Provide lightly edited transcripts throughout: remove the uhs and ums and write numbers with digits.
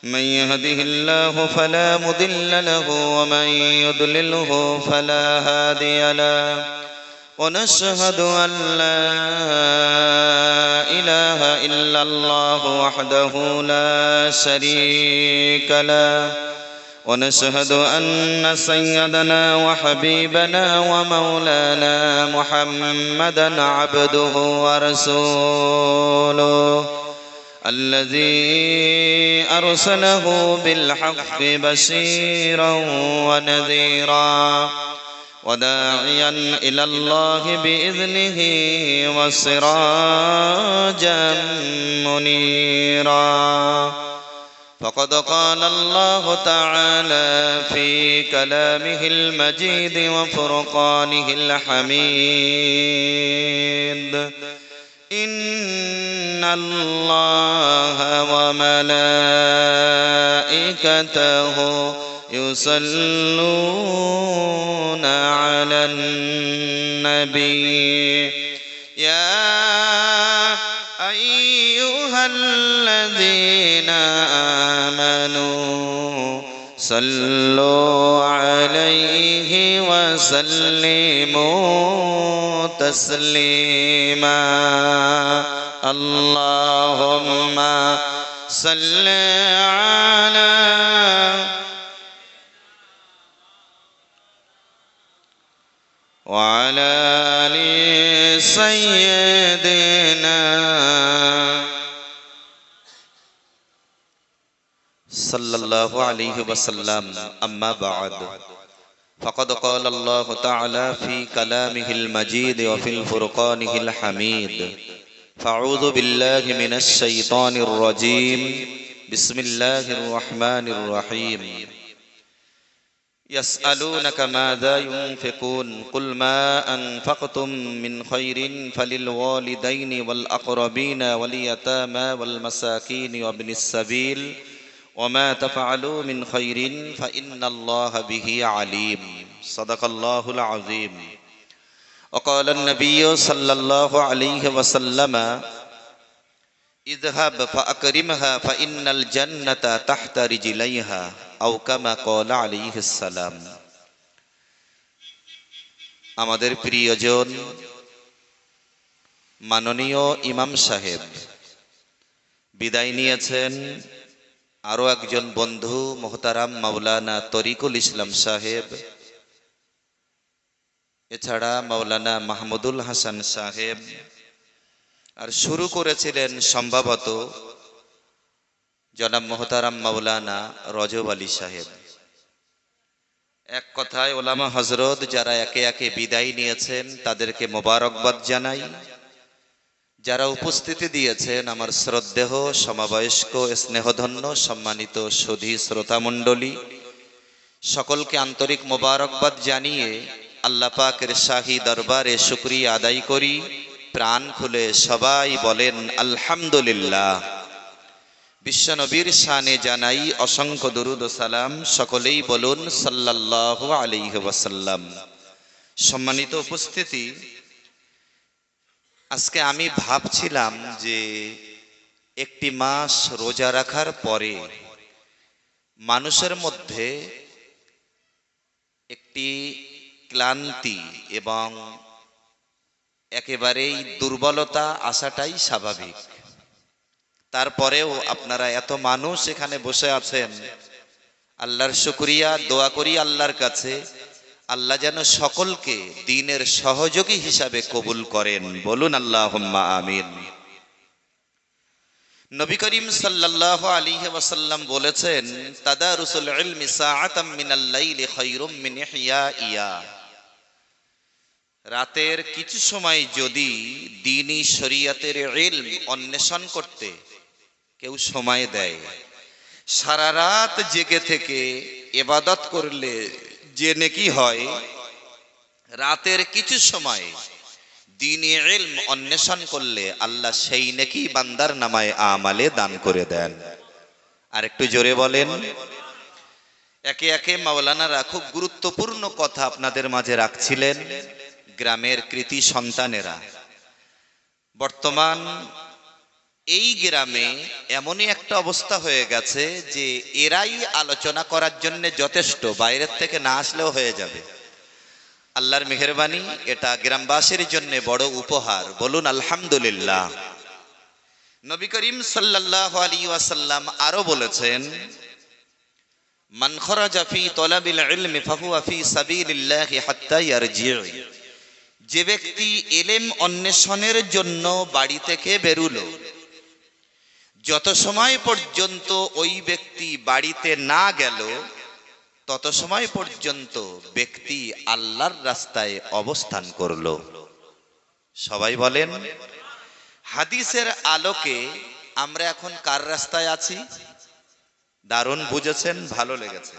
من يهده الله فلا مضل له ومن يضلله فلا هادي له ونشهد أن لا إله إلا الله وحده لا شريك له ونشهد أن سيدنا وحبيبنا ومولانا محمدا عبده ورسوله الذي أرسله بالحق بشيرا ونذيرا وداعيا إلى الله بإذنه وسراجا منيرا فقد قال الله تعالى في كلامه المجيد وفرقانه الحميد إن الله وملائكته يصلون على النبي يا أيها الذين آمنوا صلوا عليه وسلموا تسليما اللهم صل على وعلى آل سيدنا صلى الله عليه وسلم أما بعد فقد قال الله تعالى في كلامه المجيد وفي الفرقانه الحميد فأعوذ بالله من الشيطان الرجيم بسم الله الرحمن الرحيم يسألونك ماذا ينفقون قل ما أنفقتم من خير فللوالدين والأقربين واليتامى والمساكين وابن السبيل وما تفعلوا من خير فإن الله به عليم صدق الله العظيم وقال النبي صلى الله عليه وسلم اذهب فأكرمها فإن الجنة تحت رجليها أو كما قال عليه السلام আমাদের প্রিয়জন মাননীয় ইমাম সাহেব বিদায় নিয়েছেন আরো একজন বন্ধু মোহতারাম মাওলানা তরিকুল ইসলাম সাহেব এছাড়া মাওলানা মাহমুদুল হাসান সাহেব আর শুরু করেছিলেন সম্ভবত জনাব মোহতারাম মাওলানা রজব আলী সাহেব এক কথায় ওলামা হযরত যারা একে একে বিদায় নিয়েছেন তাদেরকে মোবারকবাদ জানাই যারা উপস্থিতি দিয়েছেন আমার শ্রদ্ধেয় সমবয়স্ক স্নেহধন্য সম্মানিত সুধী শ্রোতা মণ্ডলী সকলকে আন্তরিক মোবারকবাদ জানিয়ে আল্লাহ পাকের শাহী দরবারে শুকরিয়া আদায় করি প্রাণ খুলে সবাই বলেন আলহামদুলিল্লাহ বিশ্বনবীর শানে জানাই অসংখ্য দুরুদ ও সালাম সকলেই বলুন সাল্লাল্লাহু আলাইহি ওয়াসাল্লাম সম্মানিত উপস্থিতি আজকে আমি ভাবছিলাম যে একটি মাস রোজা রাখার পরে মানুষের মধ্যে একটি ক্লান্তি এবং একেবারেই দুর্বলতা আসাটাই স্বাভাবিক তারপরেও আপনারা এত মানুষ এখানে বসে আছেন আল্লাহর শুকরিয়া দোয়া করি আল্লাহর কাছে আল্লাহ যেন সকলকে দ্বীনের সহযোগী হিসাবে কবুল করেন বলুন আল্লাহুম্মা আমিন নবী করিম সাল্লাল্লাহু আলাইহি ওয়াসাল্লাম বলেছেন তাদারুসুল ইলমি সাআতাম মিনাল লাইলি খায়রুম মিন ইহইয়া রাতের কিছু সময় যদি দ্বীনি শরীয়তের ইলম অন্বেষণ করতে কেউ সময় দেয় সারা রাত জেগে থেকে ইবাদত করলে যে নেকি হয় রাতের কিছু সময় দ্বীনি ইলম অন্বেষণ করলে আল্লাহ সেই নেকি বান্দার নামায় আমালে দান করে দেন আর একটু জোরে বলেন একে একে মাওলানারা খুব গুরুত্বপূর্ণ কথা আপনাদের মাঝে রাখছিলেন গ্রামের কৃতি সন্তানেরা বর্তমান এই গ্রামে এমনই একটা অবস্থা হয়ে গেছে যে এরাই আলোচনা করার জন্য যথেষ্ট, বাইরের থেকে না আসলেও হয়ে যাবে। আল্লাহর মেহেরবানি, এটা গ্রামবাসীর জন্য বড় উপহার। বলুন আলহামদুলিল্লাহ। নবী করিম সাল্লাল্লাহু আলাইহি ওয়াসাল্লাম আরো বলেছেন, মান খরাজা ফি তলাবিল ইলমি ফাহুয়া ফি সাবিলিল্লাহি হাত্তা ইয়ারজি'। যে ব্যক্তি ইলম অন্বেষণের জন্য বাড়ি থেকে বেরুলো, যত সময় পর্যন্ত ওই ব্যক্তি বাড়িতে না গেল তত সময় পর্যন্ত ব্যক্তি আল্লাহর রাস্তায় অবস্থান করলো। সবাই বলেন, হাদিসের আলোকে আমরা এখন কার রাস্তায় আছি? দারুণ বুঝেছেন, ভালো লেগেছে।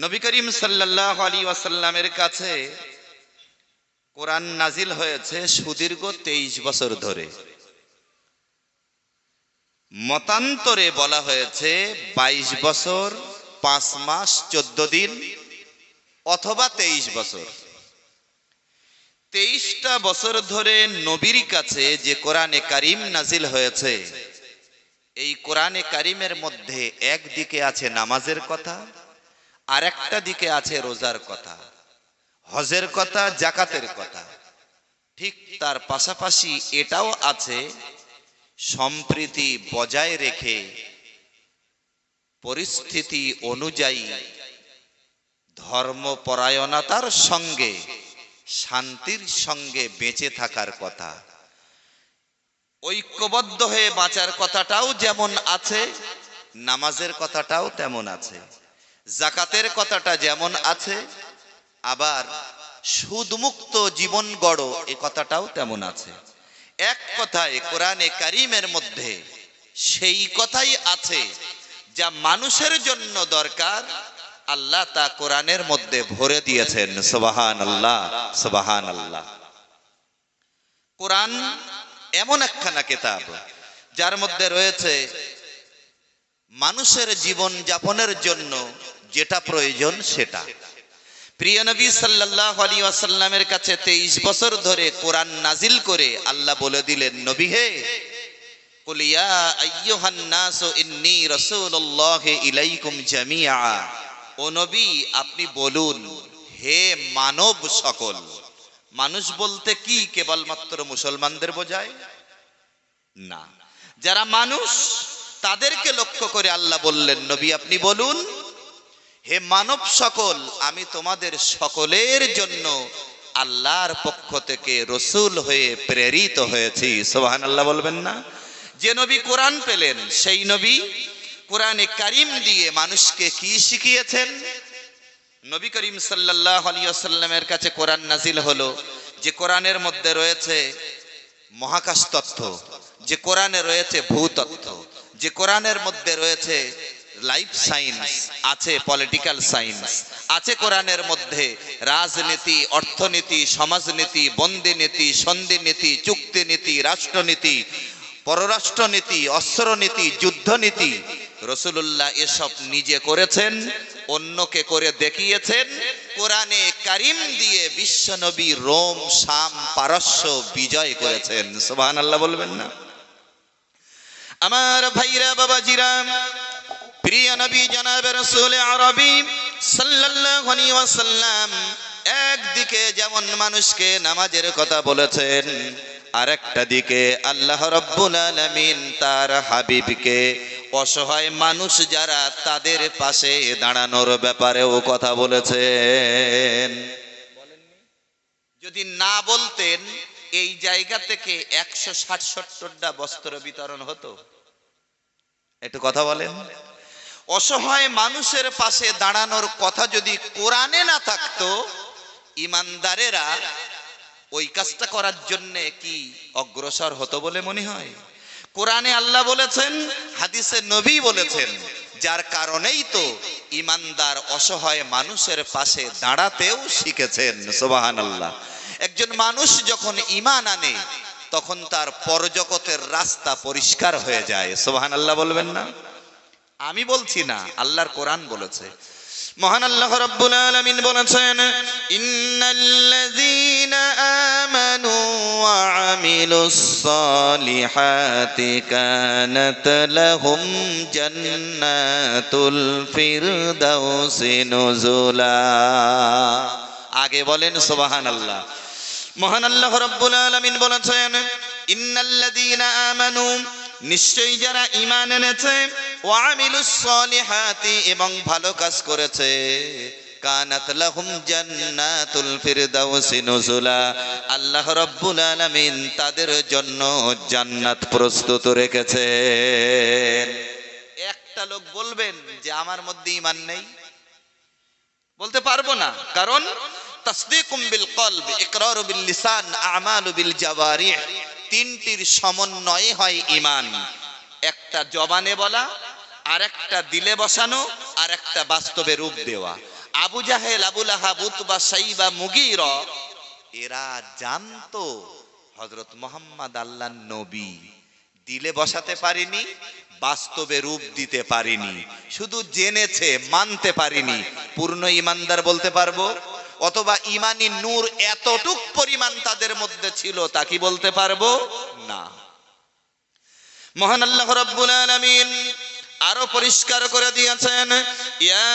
নবী করিম সাল্লাল্লাহু আলাইহি ওয়াসাল্লামের কাছে কোরআন নাজিল হয়েছে সুদীর্ঘ 23 বছর ধরে। মতান্তরে বলা হয়েছে 22 বছর 5 মাস 14 দিন অথবা 23 বছর। 23টা বছর ধরে নবীর কাছে যে কোরআনে কারিম নাজিল হয়েছে, এই কোরআনে কারিমের মধ্যে একদিকে আছে নামাজের কথা, আর একটা দিকে আছে রোজার কথা, হজের কথা, জাকাতের কথা। ঠিক তার পাশাপাশি এটাও আছে সম্প্রীতি বজায় রেখে পরিস্থিতি অনুযায়ী ধর্মপরায়ণতার সঙ্গে শান্তির সঙ্গে বেঁচে থাকার কথা। ঐক্যবদ্ধ হয়ে বাঁচার কথাটাও যেমন আছে, নামাজের কথাটাও তেমন আছে, জাকাতের কথাটা যেমন আছে, আবার সুদমুক্ত জীবন গড়ো এ কথাটাও তেমন আছে। এক কথায় কোরআনে কারিমের মধ্যে সেই কথাই আছে যা মানুষের জন্য দরকার, আল্লাহ তা কোরআনের মধ্যে ভরে দিয়েছেন। সুবহানাল্লাহ, সুবহানাল্লাহ। কোরআন এমন একখানা কিতাব যার মধ্যে রয়েছে মানুষের জীবন যাপনের জন্য যেটা প্রয়োজন সেটা। প্রিয় নবী সাল্লাল্লাহু আলাইহি ওয়াসাল্লামের কাছে 23 বছর ধরে কোরআন নাজিল করে আল্লাহ বলে দিলেন, নবী হে, কুল ইয়া আইয়ুহান নাসু ইন্নী রাসূলুল্লাহি ইলাইকুম জামিআ। ও নবী, আপনি বলুন, হে মানব সকল। মানুষ বলতে কি কেবলমাত্র মুসলমানদের বোঝায়? না, যারা মানুষ তাদেরকে লক্ষ্য করে আল্লাহ বললেন, নবী আপনি বলুন, হে মানব সকল, আমি তোমাদের সকলের জন্য আল্লাহর পক্ষ থেকে রসূল হয়ে প্রেরিত হয়েছি। সুবহানাল্লাহ বলবেন না? যে নবী কোরআন পেলেন, সেই নবী কোরআনে কারিম দিয়ে মানুষকে কি শিখিয়েছেন? নবী করিম সাল্লাল্লাহু আলাইহি ওয়াসাল্লামের কাছে কোরআন নাজিল হলো, যে কোরআনের মধ্যে রয়েছে মহাকাশ তত্ত্ব, যে কোরআনে রয়েছে ভূতত্ত্ব, যে কোরআনের মধ্যে রয়েছে লাইফ সায়েন্স, আছে পলিটিক্যাল সায়েন্স, আছে কোরআনের মধ্যে রাজনীতি, অর্থনীতি, সমাজনীতি, বন্দিনীতি, সন্ধিনীতি, চুক্তিনীতি, রাষ্ট্রনীতি, পররাষ্ট্রনীতি, অস্ত্রনীতি, যুদ্ধনীতি। রাসূলুল্লাহ এসব নিজে করেছেন, অন্যকে করে দেখিয়েছেন। কোরআনে কারিম দিয়ে বিশ্বনবী রোম, শাম, পারস্য বিজয় করেছেন। সুবহানাল্লাহ বলবেন না? আমার ভাইরা, বাবাজিরা, প্রিয় নবী জনাবে রাসূল আরবি সাল্লাল্লাহু আলাইহি ওয়াসাল্লাম একদিকে যেমন মানুষকে নামাজের কথা বলেছেন, আরেকটা দিকে আল্লাহ রাব্বুল আলামিন তার হাবিবকে অসহায় মানুষ যারা তাদের পাশে দাঁড়ানোর ব্যাপারেও কথা বলেছেন। যদি না বলতেন এই জায়গা থেকে 160-70টা বস্ত্র বিতরণ হতো। একটু কথা বলেন। অসহায় মানুষের পাশে দাঁড়ানোর কথা যদি কোরআনে না থাকতো, ইমানদারেরা ওই কাজটা করার জন্য কি অগ্রসর হতো বলে মনে হয়? কোরআনে আল্লাহ বলেছেন, হাদিসে নবী বলেছেন, যার কারণেই তো ইমানদার অসহায় মানুষের পাশে দাঁড়াতেও শিখেছেন। সুবহানাল্লাহ। একজন মানুষ যখন ঈমান আনে তখন তার পরজগতের রাস্তা পরিষ্কার হয়ে যায়। সুবহানাল্লাহ বলবেন না? আমি বলছি না, আল্লাহর কোরআন বলেছে। মহান আল্লাহ রাব্বুল আলামিন বলেছেন, ইন্নাল্লাযীনা আমানু ওয়া আমিলুস সালিহাতি কানাত লাহুম জান্নাতুল ফিরদাউসি নুজুলা। আগে বলেন সুবহানাল্লাহ। মহান আল্লাহ রাব্বুল আলামিন বলেছেন, ইন্নাল্লাযীনা আমানু, নিশ্চয়ই যারা ঈমান এনেছে, ওয়া আমিলুস সালিহাতি, এবং ভালো কাজ করেছে, কানাত লাহুম জান্নাতুল ফিরদাউসি নুজুলা, আল্লাহ রাব্বুল আলামিন তাদের জন্য জান্নাত প্রস্তুত রেখেছেন। একটা লোক বলবেন যে আমার মধ্যে ঈমান নেই, বলতে পারবো না, কারণ তাসদীকুম বিল কলব, ইকরারু বিল লিসান, আমালু বিল জাওয়ারিহ, তিনটির সমন্বয়ে হয় ঈমান। একটা জবানে বলা, আর একটা দিলে বসানো, আর একটা বাস্তবে রূপ দেওয়া। আবু জাহেল, আবু লাহাব, উতবা, শাইবা, মুগীরা, এরা জানতো হযরত মুহাম্মদ আল্লাহর নবী, দিলে বসাতে পারেনি, বাস্তবে রূপ দিতে পারেনি, শুধু জেনেছে, মানতে পারেনি। পূর্ণ ঈমানদার বলতে পারবো? অথবা ঈমানি নূর এতটুক পরিমাণ তাদের মধ্যে ছিল, তা কি বলতে পারবো না। মহান আল্লাহ রাব্বুল আলামিন আরো পরিষ্কার করে দিয়েছেন, ইয়া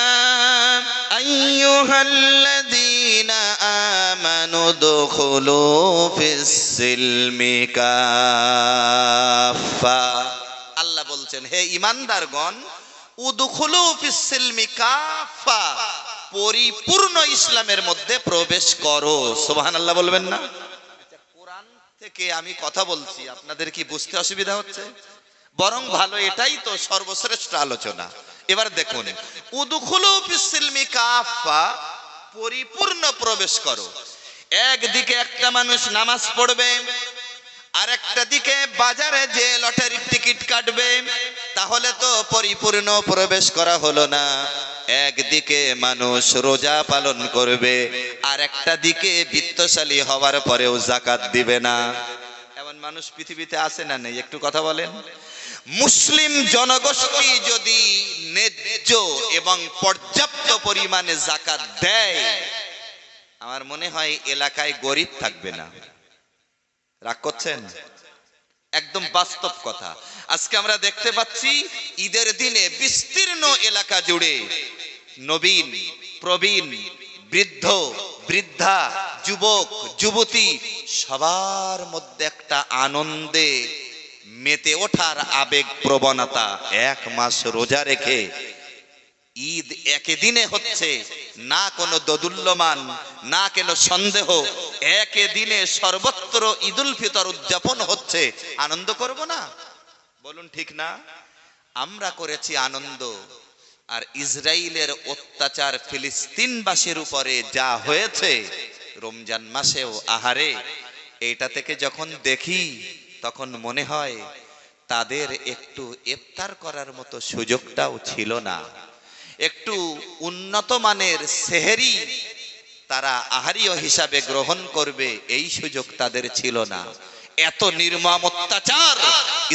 আইয়ুহাল্লাযীনা আমানু দুখুলু ফিস সিলমি কাফা। আল্লাহ বলছেন, হে ঈমানদারগণ, উদখুলু ফিস সিলমি কাফা, পরিপূর্ণ ইসলামের মধ্যে প্রবেশ করো। সুবহানাল্লাহ বলবেন না? কোরআন থেকে আমি কথা বলছি, আপনাদের কি বুঝতে অসুবিধা হচ্ছে? বরং ভালো, এটাই তো সর্বশ্রেষ্ঠ আলোচনা। এবার দেখুন, উদখুলু ফিস সিলমি কাফা, পরিপূর্ণ প্রবেশ করো। একদিকে একটা মানুষ নামাজ পড়বে, আর একটা দিকে বাজারে যে লটারির টিকিট কাটবে, তাহলে তো পরিপূর্ণ প্রবেশ করা হলো না। একদিকে মানুষ রোজা পালন করবে, আর একটা দিকে বিত্তশালী হওয়ার পরেও যাকাত দিবে না। এমন মানুষ পৃথিবীতে আছে না নেই? একটু কথা বলেন। মুসলিম জনগোষ্ঠী যদি ন্যায্য এবং পর্যাপ্ত পরিমাণে যাকাত দেয়, আমার মনে হয় এলাকায় গরিব থাকবে না। রাগ করছেন? একদম বাস্তব কথা। আজকে আমরা দেখতে পাচ্ছি ঈদের দিনে বিস্তীর্ণ এলাকা জুড়ে নবীন, প্রবীণ, বৃদ্ধ, বৃদ্ধা, যুবক, যুবতী, সবার মধ্যে একটা আনন্দে মেতে ওঠার আবেগ প্রবণতা। এক মাস রোজা রেখে ঈদ একই দিনে হচ্ছে, না কোনো দোদুল্যমান, না কোনো সন্দেহ, একই দিনে সর্বত্র ঈদুল ফিতর উদযাপন হচ্ছে। আনন্দ করব না? বলুন ঠিক না? আমরা করেছি আনন্দ, আর ইসরায়েলের অত্যাচার ফিলিস্তিনবাসীর উপরে যা হয়েছে রমজান মাসেও, আহারে, এটা থেকে যখন দেখি তখন মনে হয় তাদের একটু ইফতার করার মতো সুযোগটাও ছিল না। একটু উন্নত মানের সেহরি তারা আহারীয় হিসাবে গ্রহণ করবে, এই সুযোগ তাদের ছিল না। এত নির্মম অত্যাচার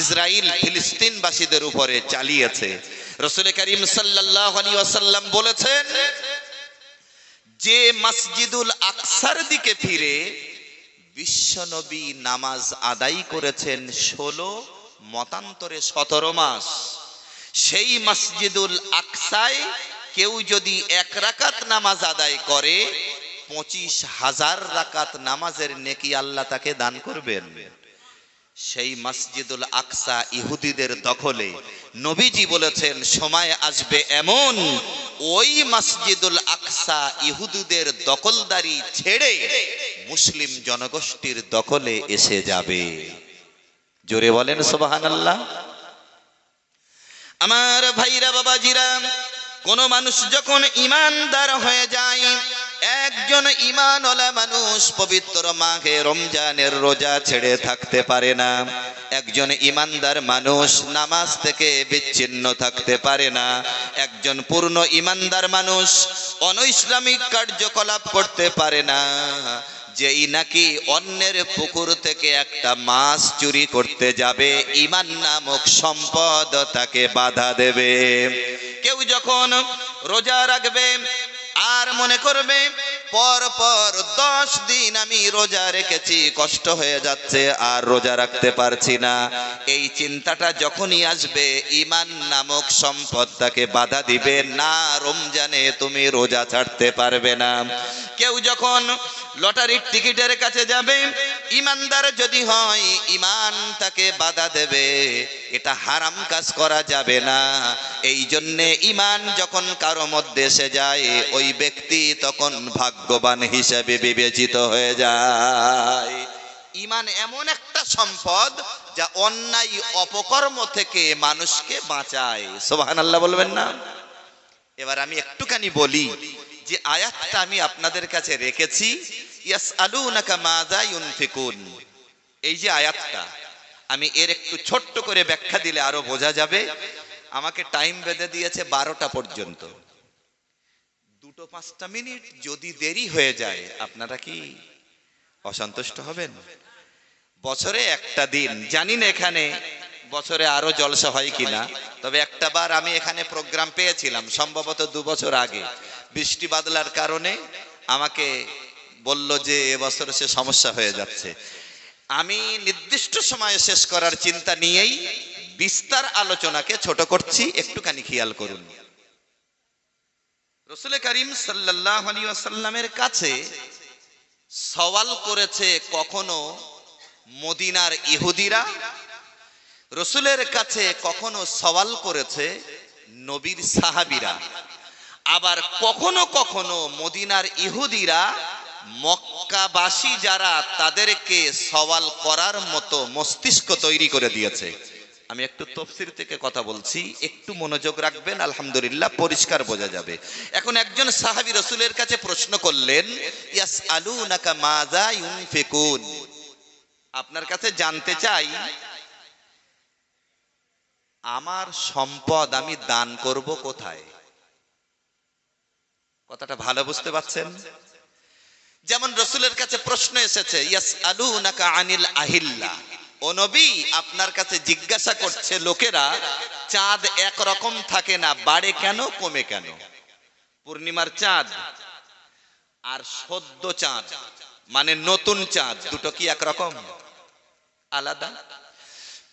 ইসরায়েল ফিলিস্তিনবাসীদের উপরে চালিয়েছে। রাসূল করিম সাল্লাল্লাহু আলাইহি ওয়াসাল্লাম বলেছেন, যে মসজিদুল আকসার দিকে ফিরে বিশ্বনবী নামাজ আদায় করেছেন 16, মতান্তরে 17 মাস, সেই মসজিদুল আকসায় কেউ যদি 1 রাকাত নামাজ আদায় করে, 25,000 রাকাত নামাজের নেকি আল্লাহ তাকে দান করবেন। সেই মসজিদুল আকসা ইহুদিদের দখলে। নবীজি বলেছেন, সময় আসবে এমন, ওই মসজিদুল আকসা ইহুদিদের দখলদারি ছেড়ে মুসলিম জনগোষ্ঠীর দখলে এসে যাবে। জোরে বলেন সুবহানাল্লাহ। আমার ভাইরা, বাবাজিরা, কোন মানুষ যখন ঈমানদার হয়ে যায়, একজন ঈমানওয়ালা মানুষ পবিত্র মাহে রমজানের রোজা ছেড়ে থাকতে পারে না। একজন ঈমানদার মানুষ নামাজ থেকে বিচ্ছিন্ন থাকতে পারে না। একজন পূর্ণ ঈমানদার মানুষ অনৈসলামিক কার্যকলাপ করতে পারে না। যেই নাকি অন্যের পুকুর থেকে একটা মাছ চুরি করতে যাবে, ঈমান নামক সম্পদ তাকে বাধা দেবে। কেউ যখন রোজা রাখবে আর মনে করবে পর পর 10 দিন আমি রোজা রেখেছি, কষ্ট হয়ে যাচ্ছে আর রোজা রাখতে পারছি না। এই চিন্তাটা যখনই আসবে, ঈমান নামক সম্পদ তাকে বাধা দিবে না, রমজানে তুমি রোজা ছাড়তে পারবে না। কেউ যখন লটারির টিকিটের কাছে যাবে, ঈমানদার যদি হয়, ঈমান তাকে বাধা দেবে, এটা হারাম কাজ করা যাবে না। এই জন্যে ঈমান যখন কারো মধ্যে এসে যায়, ওই ব্যক্তি তখন ভাগ্যবান হিসেবে বিবেচিত হয়ে যায়। ঈমান এমন একটা সম্পদ যা অন্যায় অপকর্ম থেকে মানুষকে বাঁচায়। সুবহানাল্লাহ বলবেন না? এবার আমি একটুখানি বলি যে আয়াতটা আমি আপনাদের কাছে রেখেছি, ইয়াসআলুনাকা মাযা ইউনফিকুন। এই যে আয়াতটা, আমি এর একটু ছোট্ট করে ব্যাখ্যা দিলে আরো বোঝা যাবে। আমাকে টাইম বেঁধে দিয়েছে 12টা পর্যন্ত। 2-5 মিনিট যদি দেরি হয়ে যায়, আপনারা কি অসন্তুষ্ট হবেন? বছরে একটা দিন, জানি না এখানে বছরে আরো জলসা হয় কিনা, তবে একটা বার আমি এখানে প্রোগ্রাম পেয়েছিলাম, সম্ভবত 2 বছর আগে। বৃষ্টি বাদলার কারণে আমাকে বলল যে এবছর সে সমস্যা হয়ে যাচ্ছে। আমি নির্দিষ্ট সময়ে শেষ করার চিন্তা নিয়েই বিস্তার আলোচনাকে ছোট করছি, একটুখানি খেয়াল করুন। রাসূল করিম সাল্লাল্লাহু আলাইহি ওয়াসাল্লামের কাছে সওয়াল করেছে কখনো মদিনার ইহুদিরা, রাসূলের কাছে কখনো সওয়াল করেছে নবীর সাহাবীরা, আবার কখনো কখনো মদিনার ইহুদিরা মক্কাবাসী যারা, তাদেরকে সওয়াল করার মতো মস্তিষ্ক তৈরি করে দিয়েছে। আমি একটু তাফসীর থেকে কথা বলছি, একটু মনোযোগ রাখবেন, আলহামদুলিল্লাহ পরিষ্কার বোঝা যাবে। এখন একজন সাহাবী রাসূলের কাছে প্রশ্ন করলেন, ইয়াসআলুনাকা মাযা ইউনফিকুন, আপনার কাছে জানতে চাই আমার সম্পদ আমি দান করব কোথায়। কথাটা ভালো বুঝতে পারছেন? যেমন রাসূলের কাছে প্রশ্ন এসেছে, ইয়াসআলুনাকা আনিল আহিল্লা, ও নবী আপনার কাছে জিজ্ঞাসা করছে লোকেরা, চাঁদ এক রকম থাকে না, বাড়ে কেন কমে কেন? পূর্ণিমার চাঁদ আর সদ্য চাঁদ মানে নতুন চাঁদ, দুটো কি এক রকম? আলাদা?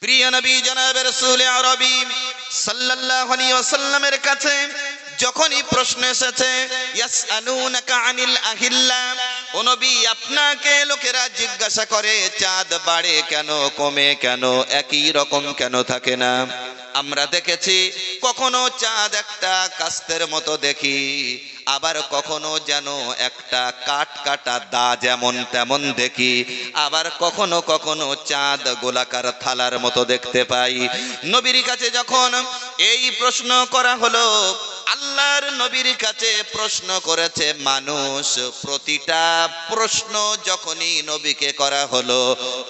প্রিয় নবী জনাব রাসূল আরবী সাল্লাল্লাহু আলাইহি ওয়াসাল্লামের কাছে যখনই প্রশ্ন এসেছে, ইয়াসআলুনাকা আনিল আহিল্লা, ও নবী আপনাকে লোকেরা জিজ্ঞাসা করে চাঁদ বাড়ে কেন কমে কেন, একই রকম কেন থাকে না? আমরা দেখেছি কখনো চাঁদ একটা কাস্তের মতো দেখি, আবার কখনো যেন একটা কাট কাটা দা যেমন তেমন দেখি, আবার কখনো কখনো চাঁদ গোলাকার থালার মতো দেখতে পাই। নবীর কাছে যখন এই প্রশ্ন করা হলো, আল্লাহর নবীর কাছে প্রশ্ন করেছে মানুষ, প্রতিটা প্রশ্ন যখনই নবীকে করা হলো,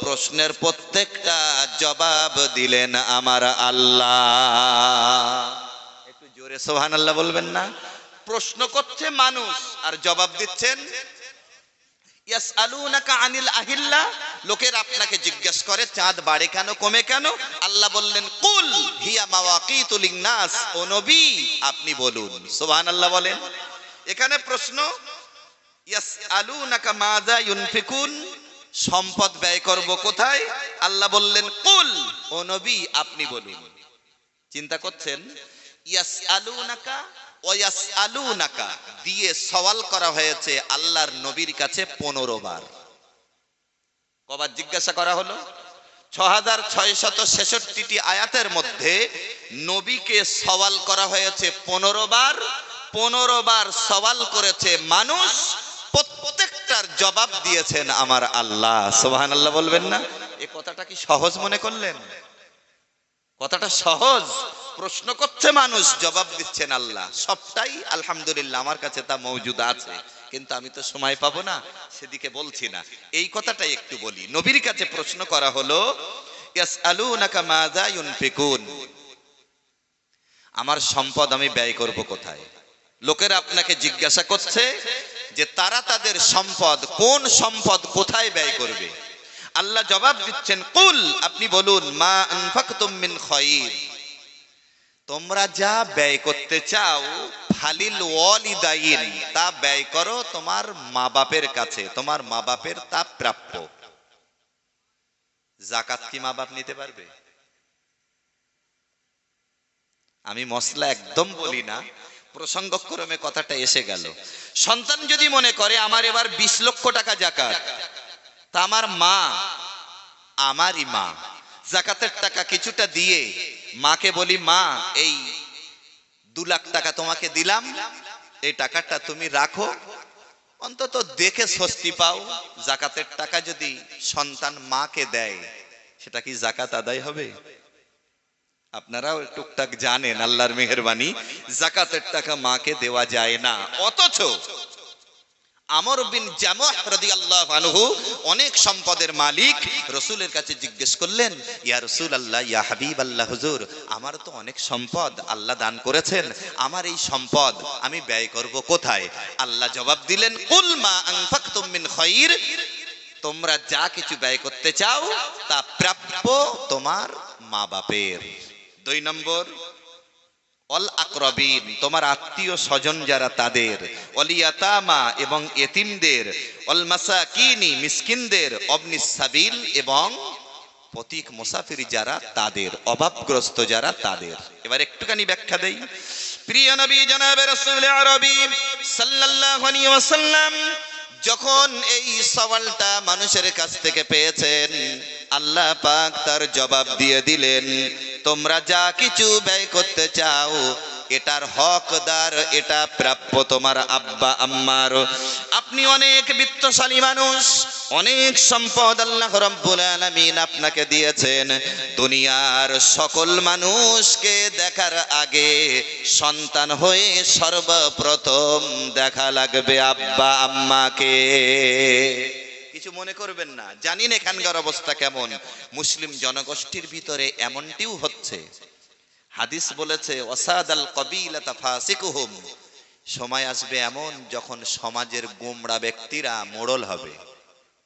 প্রশ্নের প্রত্যেকটা জবাব দিলেন আমার আল্লাহ। একটু জোরে সুবহানাল্লাহ বলবেন না? প্রশ্ন করছে মানুষ আর জবাব দিচ্ছেন ইয়াসআলুনাকা আনিল আহিল্লা, লোকের আপনাকে জিজ্ঞেস করে চাঁদ বাড়ে কেন কমে কেন, আল্লাহ বললেন কুল হিয়া মাওয়াকিতু লিন-নাস, ও নবী আপনি বলুন। সুবহানাল্লাহ বলেন। এখানে প্রশ্ন ইয়াসআলুনাকা মাযা ইউনফিকুন, সম্পদ ব্যয় করব কোথায়? আল্লাহ বললেন কুল, ও নবী আপনি বলুন। চিন্তা করছেন, ইয়াসআলুনাকা ওয়া ইয়াসআলুনাকা দিয়ে সওয়াল করা হয়েছে আল্লাহর নবীর কাছে 15 বার। কবার জিজ্ঞাসা করা হলো? 6666টি আয়াতের মধ্যে নবীকে সওয়াল করা হয়েছে 15 বার। 15 বার সওয়াল করেছে মানুষ, প্রত্যেকটার জবাব দিয়েছেন আমার আল্লাহ। সুবহানাল্লাহ বলবেন না? এই কথাটা কি সহজ মনে করলেন? কথাটা সহজ। প্রশ্ন করছে মানুষ, জবাব দিচ্ছেন আল্লাহ। সবটাই আলহামদুলিল্লাহ আমার কাছে তা মওজুদ আছে, কিন্তু আমি তো সময় পাবো না, সেদিকে বলছি না। এই কথাটাই একটু বলি। নবীর কাছে প্রশ্ন করা হলো ইয়াসআলুনাকা মাযা ইউনফিকুন, আমার সম্পদ আমি ব্যয় করব কোথায়? লোকেরা আপনাকে জিজ্ঞাসা করছে যে তারা তাদের সম্পদ, কোন সম্পদ কোথায় ব্যয় করবে। আল্লাহ জবাব দিচ্ছেন কুল, আপনি বলুন মা আনফাকতুম মিন খায়র, তোমরা যা ব্যয় করতে চাও ফালিল ওয়ালিদাইন, তা ব্যয় করো তোমার মা বাপের কাছে, তোমার মা বাপের তা প্রাপ্য। যাকাত কি মা বাপ নিতে পারবে? আমি মশলা একদম বলি না, প্রসঙ্গক্রমে কথাটা এসে গেল। সন্তান যদি মনে করে আমার এবার 20 লক্ষ টাকা যাকাত, তা আমার মা, আমারই মা, যাকাতের টাকা কিছুটা দিয়ে মাকে বলি, মা এই 2 লাখ টাকা তোমাকে দিলাম, এই টাকাটা তুমি রাখো, অন্তত দেখে স্বস্তি পাও। যাকাতের টাকা যদি সন্তান মাকে দেয়, সেটা কি যাকাত আদায় হবে? আপনারাও টুকটাক জানেন, আল্লাহর মেহেরবানি, যাকাতের টাকা মাকে দেওয়া যায় না। অথচ আমর বিন জামুহ রাদিয়াল্লাহু আনহু অনেক সম্পদের মালিক, রাসূলের কাছে জিজ্ঞেস করলেন, ইয়া রাসূলুল্লাহ, ইয়া হাবিবাল্লাহ, হুজুর আমার তো অনেক সম্পদ আল্লাহ দান করেছেন, আমার এই সম্পদ আমি ব্যয় করব কোথায়? আল্লাহ জবাব দিলেন, কুল মা আনফাকতুম মিন খায়র, তোমরা যা কিছু ব্যয় করতে চাও তা প্রাপ্য তোমার মা বাপের। 2 নম্বর, অল আকরবিন, তোমার আত্মীয় স্বজন যারা তাদের, অলিয়াতামা এবং এতিমদের, অল মাসাকিনি মিসকিনদের, অবনিস সাবিল এবং পথিক মুসাফির যারা তাদের, অভাবগ্রস্ত যারা তাদের। এবার একটুখানি ব্যাখ্যা দেই। প্রিয় নবী জনাবে রাসূল আরবি সাল্লাল্লাহু আলাইহি ওয়াসাল্লাম যখন এই সওয়ালটা মানুষের কাছ থেকে পেয়েছেন, আল্লাহ পাক তার জবাব দিয়ে দিলেন, তোমরা যা কিছু ব্যয় করতে চাও এটার হকদার, এটা প্রাপ্য তোমার আব্বা আম্মার। আপনি অনেক বিত্তশালী মানুষ, অনেক সম্পদ আল্লাহ রাব্বুল আলামিন আপনাকে দিয়েছেন। দুনিয়ার সকল মানুষকে দেখার আগে সন্তান হয়ে সর্বপ্রথম দেখা লাগবে আব্বা আম্মাকে। কিছু মনে করবেন না, জানি না এখানকার অবস্থা কেমন, মুসলিম জনগোষ্ঠীর ভিতরে এমনটিও হচ্ছে। হাদিস বলেছে, ওয়াসাদাল কবিলাতা ফাসিকুহুম, সময় আসবে এমন যখন সমাজের গোমড়া ব্যক্তিরা মোড়ল হবে।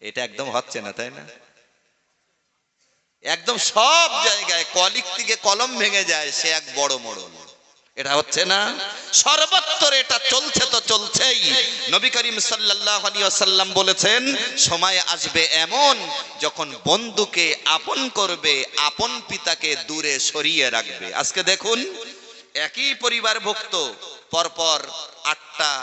এটা একদম হচ্ছে না, তাই না? একদম সব জায়গায় কলিক থেকে কলম ভেঙে যায়, সে এক বড় মোড়ল। এটা হচ্ছে না, সর্বত্র এটা চলছে তো চলছেই। নবী করিম সাল্লাল্লাহু আলাইহি ওয়াসাল্লাম বলেছেন, সময় আসবে এমন যখন বন্ধুকে আপন করবে, আপন পিতাকে দূরে সরিয়ে রাখবে। আজকে দেখুন, একই পরিবারভুক্ত পরপর 8টা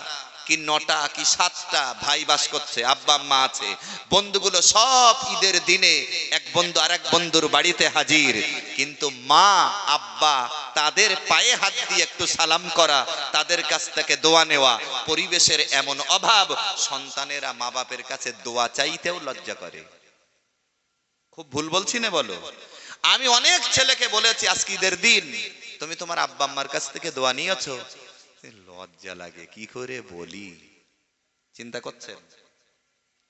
কি 9টা কি 7টা ভাই বাস করছে, আব্বা আম্মা আছে, বন্ধুগুলো সব ঈদের দিনে এক বন্ধু আরেক বন্ধুর বাড়িতে হাজির, কিন্তু মা আব্বা তাদের পায়ে হাত দিয়ে একটু সালাম করা, তাদের কাছ থেকে দোয়া নেওয়া, পরিবেশের এমন অভাব, সন্তানেরা মা বাপের কাছে দোয়া চাইতেও লজ্জা করে। খুব ভুল বলছি না বলো? আমি অনেক ছেলেকে বলেছি, আজকে ঈদের দিন তুমি তোমার আব্বা আম্মার কাছ থেকে দোয়া নিয়েছো? লজ্জা লাগে, কি করে বলি। চিন্তা করছেন?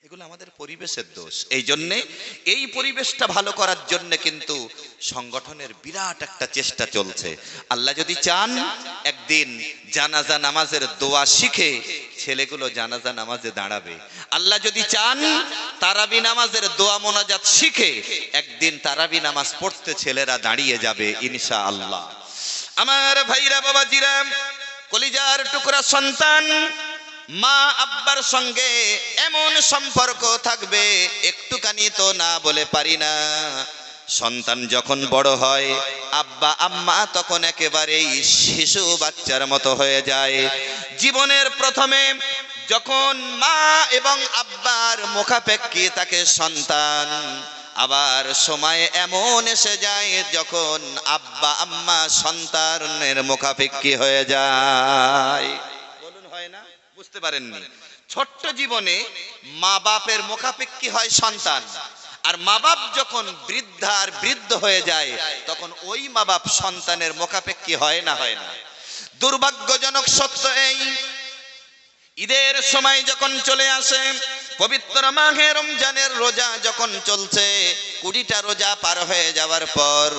এগুলো আমাদের পরিবেশের দোষ। এই জন্যে এই পরিবেশটা ভালো করার জন্য কিন্তু সংগঠনের বিরাট একটা চেষ্টা চলছে। আল্লাহ যদি চান, একদিন জানাজা নামাজের দোয়া শিখে ছেলেগুলো জানাজা নামাজে দাঁড়াবে। আল্লাহ যদি চান, তারাবি নামাজের দোয়া মোনাজাত শিখে একদিন তারাবি নামাজ পড়তে ছেলেরা দাঁড়িয়ে যাবে ইনশাআল্লাহ। আমার ভাইরা বাবাজিরা, কলিজার টুকরা সন্তান, মা আব্বার সঙ্গে এমন সম্পর্ক থাকবে, একটুখানি তো না বলে পারি না। সন্তান যখন বড় হয়, আব্বা আম্মা তখন একেবারেই শিশু বাচ্চার মতো হয়ে যায়। জীবনের প্রথমে যখন মা এবং আব্বার মুখাপেক্ষী থাকে সন্তান, আবার সময় এমন এসে যায় যখন আব্বা আম্মা সন্তানের মুখাপেক্ষী হয়ে যায়। বলুন, হয় না? বুঝতে পারেননি? ছোট্ট জীবনে মা বাপের মুখাপেক্ষী হয় সন্তান, আর মা বাপ যখন বৃদ্ধ হয়ে যায়, তখন ওই মা বাপ সন্তানের মুখাপেক্ষী হয় না, হয় না? দুর্ভাগ্যজনক সত্য এই, ঈদের সময় যখন চলে আসে, পবিত্র মাহে রমজানের রোজা যখন চলছে, 20টা রোজা পার হয়ে যাওয়ার পর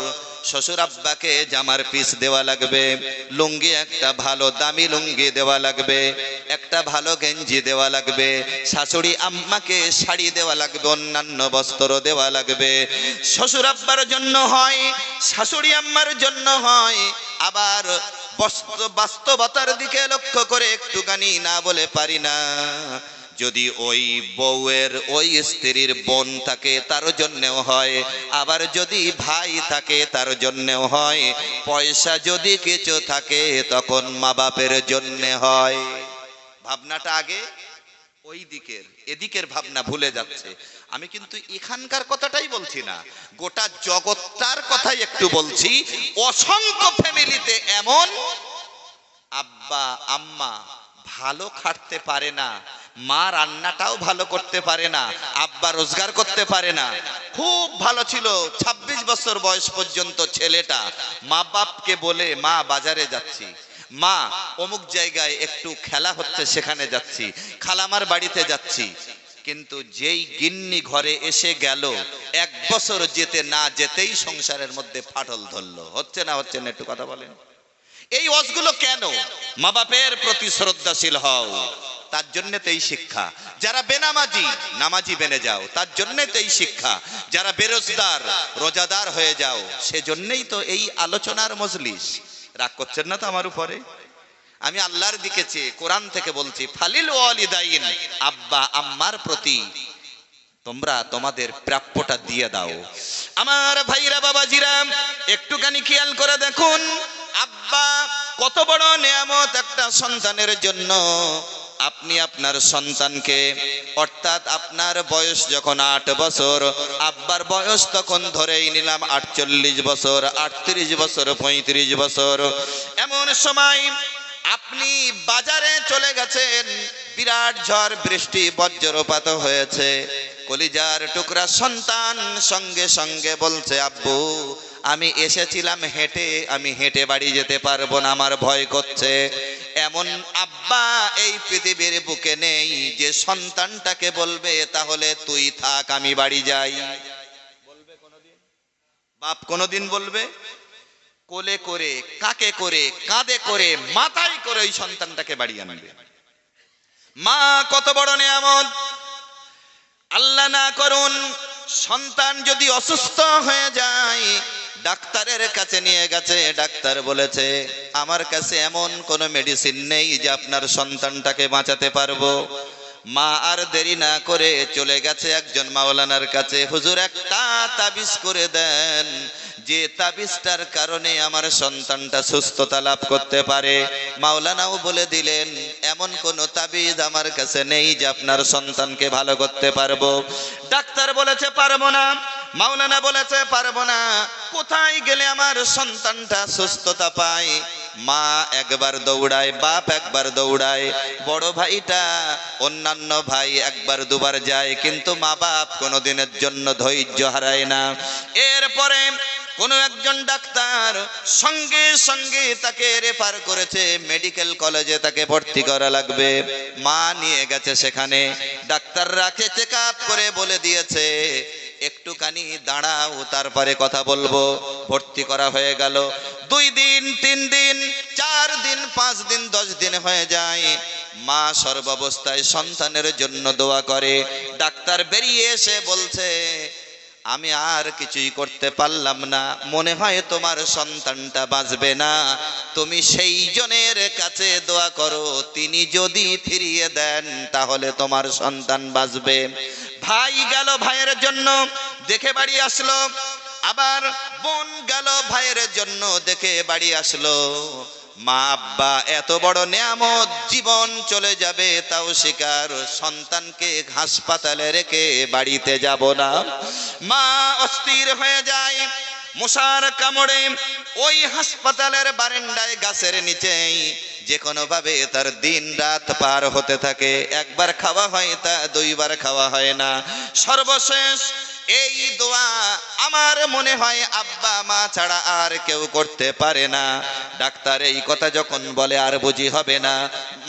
শ্বশুর আব্বাকে জামার পিস দেওয়া লাগবে, লুঙ্গি একটা ভালো দামি লুঙ্গি দেওয়া লাগবে, একটা ভালো গেঞ্জি দেওয়া লাগবে, শাশুড়ি আম্মাকে শাড়ি দেওয়া লাগবে, অন্যান্য বস্ত্র দেওয়া লাগবে। শ্বশুর আব্বার জন্য হয়, শাশুড়ি আম্মার জন্য হয়, আবার বাস্তবতার দিকে লক্ষ্য করে একটুখানি না বলে পারি না। যদি ওই বউয়ের ওই স্ত্রীর বোন থাকে তার জন্যেও হয়, আবার যদি ভাই থাকে তার জন্যেও হয়, পয়সা যদি কিছু থাকে তখন মা বাপের জন্যে হয়। ভাবনাটা আগে ওই দিকের, এদিকের ভাবনা ভুলে যাচ্ছে। আমি কিন্তু এখানকার কথাটাই বলছি না, গোটা জগৎটার কথাই একটু বলছি। অসংখ্য ফ্যামিলিতে এমন আব্বা আম্মা ভালো খাটতে পারে না, মা রান্নাটাও ভালো করতে পারে না, আব্বা রোজগার করতে পারে না। খুব ভালো ছিল 26 বছর বয়স পর্যন্ত ছেলেটা, মা বাপকে বলে মা বাজারে যাচ্ছি, মা অমুক জায়গায় একটু খেলা হচ্ছে সেখানে যাচ্ছি, খালামার বাড়িতে যাচ্ছি। কিন্তু যেই গিন্নি ঘরে এসে গেল, 1 বছর যেতে না যেতেই সংসারের মধ্যে ফাটল ধরলো। হচ্ছে না হচ্ছে না একটু কথা বলেন। এই ওয়াজগুলো কেন? মা বাপের প্রতি শ্রদ্ধাশীল হও, তার জন্য তো এই শিক্ষা। যারা বেনামাজি নামাজি বেনে যাও, তার জন্য তো এই শিক্ষা। যারা বেরোজগার রোজাদার হয়ে যাও, সেজন্যই তো এই আলোচনার মজলিস। রাগ করছেন না তো আমার উপরে? আমি আল্লাহর দিকে চেয়ে কোরআন থেকে বলছি, ফালিল ওয়ালিদাইন, আব্বা আম্মার প্রতি তোমরা তোমাদের প্রাপ্যটা দিয়ে দাও। আমার ভাইরা বাবাজিরা একটুখানি খেয়াল করে দেখুন, আব্বা কত বড় নেয়ামত একটা সন্তানের জন্য। আপনি আপনার সন্তানকে, অর্থাৎ আপনার বয়স যখন 8 বছর, আব্বার বয়স তখন ধরেই নিলাম 48 বছর, 38 বছর, 35 বছর, এমন সময় আপনি বাজারে চলে গেছেন, বিরাট ঝড় বৃষ্টি বজ্রপাত হয়েছে, কলিজার টুকরা সন্তান সঙ্গে সঙ্গে বলছে, আব্বু আমি এসেছিলাম হেঁটে, আমি হেঁটে বাড়ি যেতে পারবো না, আমার ভয় করছে। এমন আব্বা এই পৃথিবীর বুকে নেই যে সন্তানটাকে বলবে তাহলে তুই থাক আমি বাড়ি যাই। বলবে কোনোদিন? বাপ কোনোদিন বলবে? কোলে করে, কাকে করে, কাঁধে করে, মাথায় করে ওই সন্তানটাকে বাড়ি আনবে। মা কত বড় নেয়ামত। আল্লাহ না করুন সন্তান যদি অসুস্থ হয়ে যায়, ডাক্তারের কাছে নিয়ে গেছে, ডাক্তার বলেছে আমার কাছে এমন কোনো মেডিসিন নেই যে আপনার সন্তানটাকে বাঁচাতে পারবো। মা আর দেরি না করে চলে গেছে একজন মাওলানার কাছে, হুজুর একটা তাবিজ করে দেন, যে তাবিজটার কারণে আমার সন্তানটা সুস্থতা লাভ করতে পারে। মাওলানাও বলে দিলেন এমন কোন তাবিজ আমার কাছে নেই যে আপনার সন্তানকে ভালো করতে পারবো। ডাক্তার বলেছে পারবো না, মাওলানা বলেছে পারবো না, কোথায় গেলে আমার সন্তানটা সুস্থতা পায়? মা একবার দৌড়ায়, বাপ একবার দৌড়ায়, বড় ভাইটা অন্যান্য ভাই একবার দুবার যায়, কিন্তু মা বাপ কোনোদিনের জন্য ধৈর্য হারায় না। এরপরে কোনো একজন ডাক্তার সঙ্গে সঙ্গে তাকে রেফার করেছে মেডিকেল কলেজে, তাকে ভর্তি করা লাগবে। মা নিয়ে গেছে সেখানে, ডাক্তাররা চেক আপ করে বলে দিয়েছে একটুখানি দাঁড়াও তারপরে কথা বলবো। ভর্তি করা হয়ে গেল। 2 দিন, 3 দিন, 4 দিন, 5 দিন, 10 দিন হয়ে যায়। মা সর্বাবস্থায় সন্তানের জন্য দোয়া করে। ডাক্তার বেরিয়ে এসে বলছে আমি আর কিছুই করতে পারলাম না, মনে হয় তোমার সন্তানটা বাঁচবে না, তুমি সেই জনের কাছে দোয়া করো, তিনি যদি ফিরিয়ে দেন তাহলে তোমার সন্তান বাঁচবে। ভাই গেল ভাইয়ের জন্য, দেখে বাড়ি আসলো। আবার বোন গেল ভাইয়ের জন্য, দেখে বাড়ি আসলো। মা আব্বা এত বড় নেয়ামত, জীবন চলে যাবে তাও স্বীকার, সন্তানকে হাসপাতালে রেখে বাড়িতে যাব না। মা অস্থির হয়ে যায়, মশার কামড়ে ওই হাসপাতালের বারান্দায় গাছের নিচেই যে কোনো ভাবে তার দিন রাত পার হতে থাকে। একবার খাওয়া হয় তা 2 বার খাওয়া হয় না। সর্বশেষ এই দোয়া আমার মনে হয় আব্বা মা ছাড়া আর কেউ করতে পারে না। ডাক্তার এই কথা যখন বলে আর বুঝি হবে না,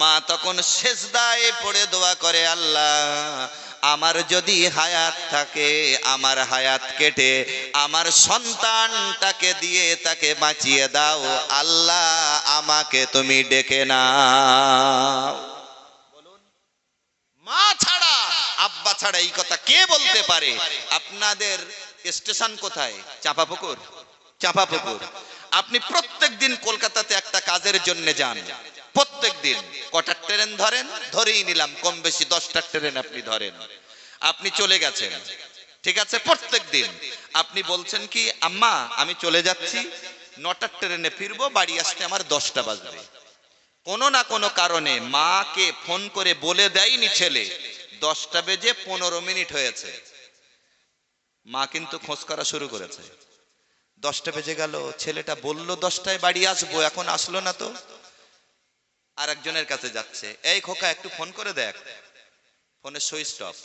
মা তখন সেজদায় পড়ে দোয়া করে, আল্লাহ আমার যদি হায়াত থাকে, আমার হায়াত কেটে আমার সন্তানটাকে দিয়ে তাকে বাঁচিয়ে দাও, আল্লাহ আমাকে তুমি ডেকে নাও। বলুন, মা ছাড়া আব্বা ছাড়া এই কথা কে বলতে পারে? আপনাদের স্টেশন কোথায়? চাঁপাপুকুর। চাঁপাপুকুর। আপনি প্রত্যেক দিন কলকাতাতে একটা কাজের জন্য যান, প্রত্যেক দিন কটার ট্রেন ধরেন, ধরেই নিলাম কম বেশি 10টার ট্রেন আপনি ধরেন, আপনি চলে গেছেন, ঠিক আছে, প্রত্যেক দিন আপনি বলছেন কি আম্মা আমি চলে যাচ্ছি, 9টার ট্রেনে ফিরবো, বাড়ি আসতে আমার 10টা বাজবে। কোনো না কোনো কারণে মাকে ফোন করে বলে দেয়নি ছেলে 10টা বেজে 15 মিনিট হয়েছে, মা কিন্তু খোঁজ করা শুরু করেছে। 10টা বেজে গেল, ছেলেটা বলল 10টায় বাড়ি আসবো, এখন আসলো না তো। আর একজনের কাছে যাচ্ছে, এই খোকা একটু ফোন করে দেখ, ফোনের সুইচ অফ।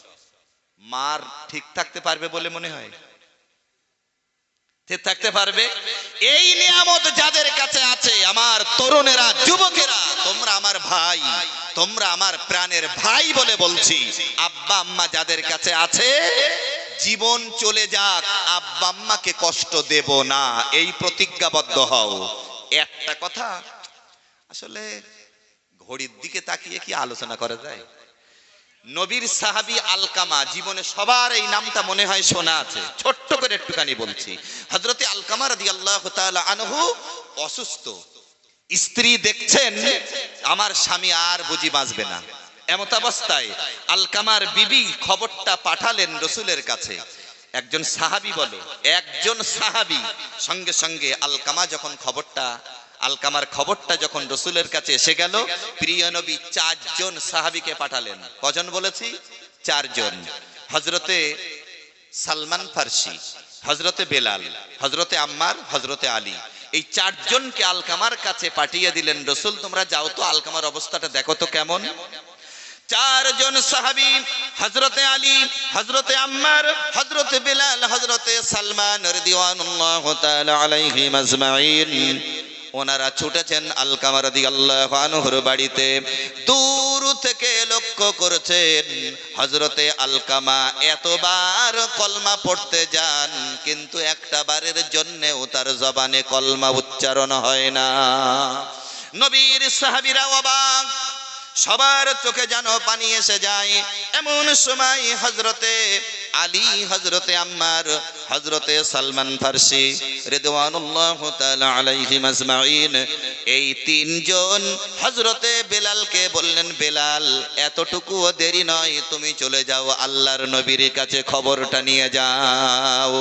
মার ঠিক থাকতে পারবে বলে মনে হয়? ঠিক থাকতে পারবে? এই নিয়ামত যাদের কাছে আছে, আমার তরুণেরা, যুবকেরা, তোমরা আমার ভাই, তোমরা আমার প্রাণের ভাই বলে বলছি, আব্বা আম্মা যাদের কাছে আছে, জীবন চলে যাক আব্বা আম্মাকে কষ্ট দেব না, এই প্রতিজ্ঞাবদ্ধ হও। একটা কথা, আসলে ঘড়ির দিকে তাকিয়ে কি আলোচনা করা যায়? নবীর সাহাবী আলকামা, জীবনে সবার এই নামটা মনে হয় শোনা আছে, ছোট্ট করে একটুখানি বলছি। হযরতে আলকামা রাদিয়াল্লাহু তাআলা আনহু অসুস্থ, স্ত্রী দেখছেন আমার স্বামী আর বুঝি বাঁচবে না, এমত অবস্থায় আলকামার বিবি খবরটা পাঠালেন রসুলের কাছে। একজন সাহাবী বলে, একজন সাহাবী সঙ্গে সঙ্গে আলকামার খবরটা যখন রসুলের কাছে এসে গেল, প্রিয় নবী 4 জন সাহাবীকে পাঠালেন। কজন বলেছি? 4 জন। হযরতে সালমান ফারসি, হযরতে বেলাল, হযরতে আম্মার, হযরতে আলী, এই 4 জনকে আলকামার কাছে পাঠিয়ে দিলেন, রসুল তোমরা যাও তো আলকামার অবস্থাটা দেখো তো কেমন। 4 জন সাহাবী, হযরতে আলী, হযরতে আম্মার, হযরতে বেলাল, হযরতে সালমান রাদিয়াল্লাহু তাআলা আলাইহিম আজমাইন, ওনারা ছুটেছেন আলকামা রাদিয়াল্লাহু আনহুর বাড়িতে। দূর থেকে লক্ষ্য করেছেন হযরতে আলকামা এতবার কলমা পড়তে যান, কিন্তু একটা বারের জন্যও তার জবানে কলমা উচ্চারণ হয় না। নবীর সাহাবীরা অবাক, সবার চোখে যেন পানি এসে যায়। এমন সময় হযরতে আলী, হযরতে আম্মার, হযরতে সালমান ফারসি রিদওয়ানুল্লাহু তাআলা আলাইহিম আজমাইন, এই 3 জন হযরতে বেলালকে বললেন, বেলাল এতটুকুও দেরি নয়, তুমি চলে যাও আল্লাহর নবীর কাছে খবরটা নিয়ে যাও।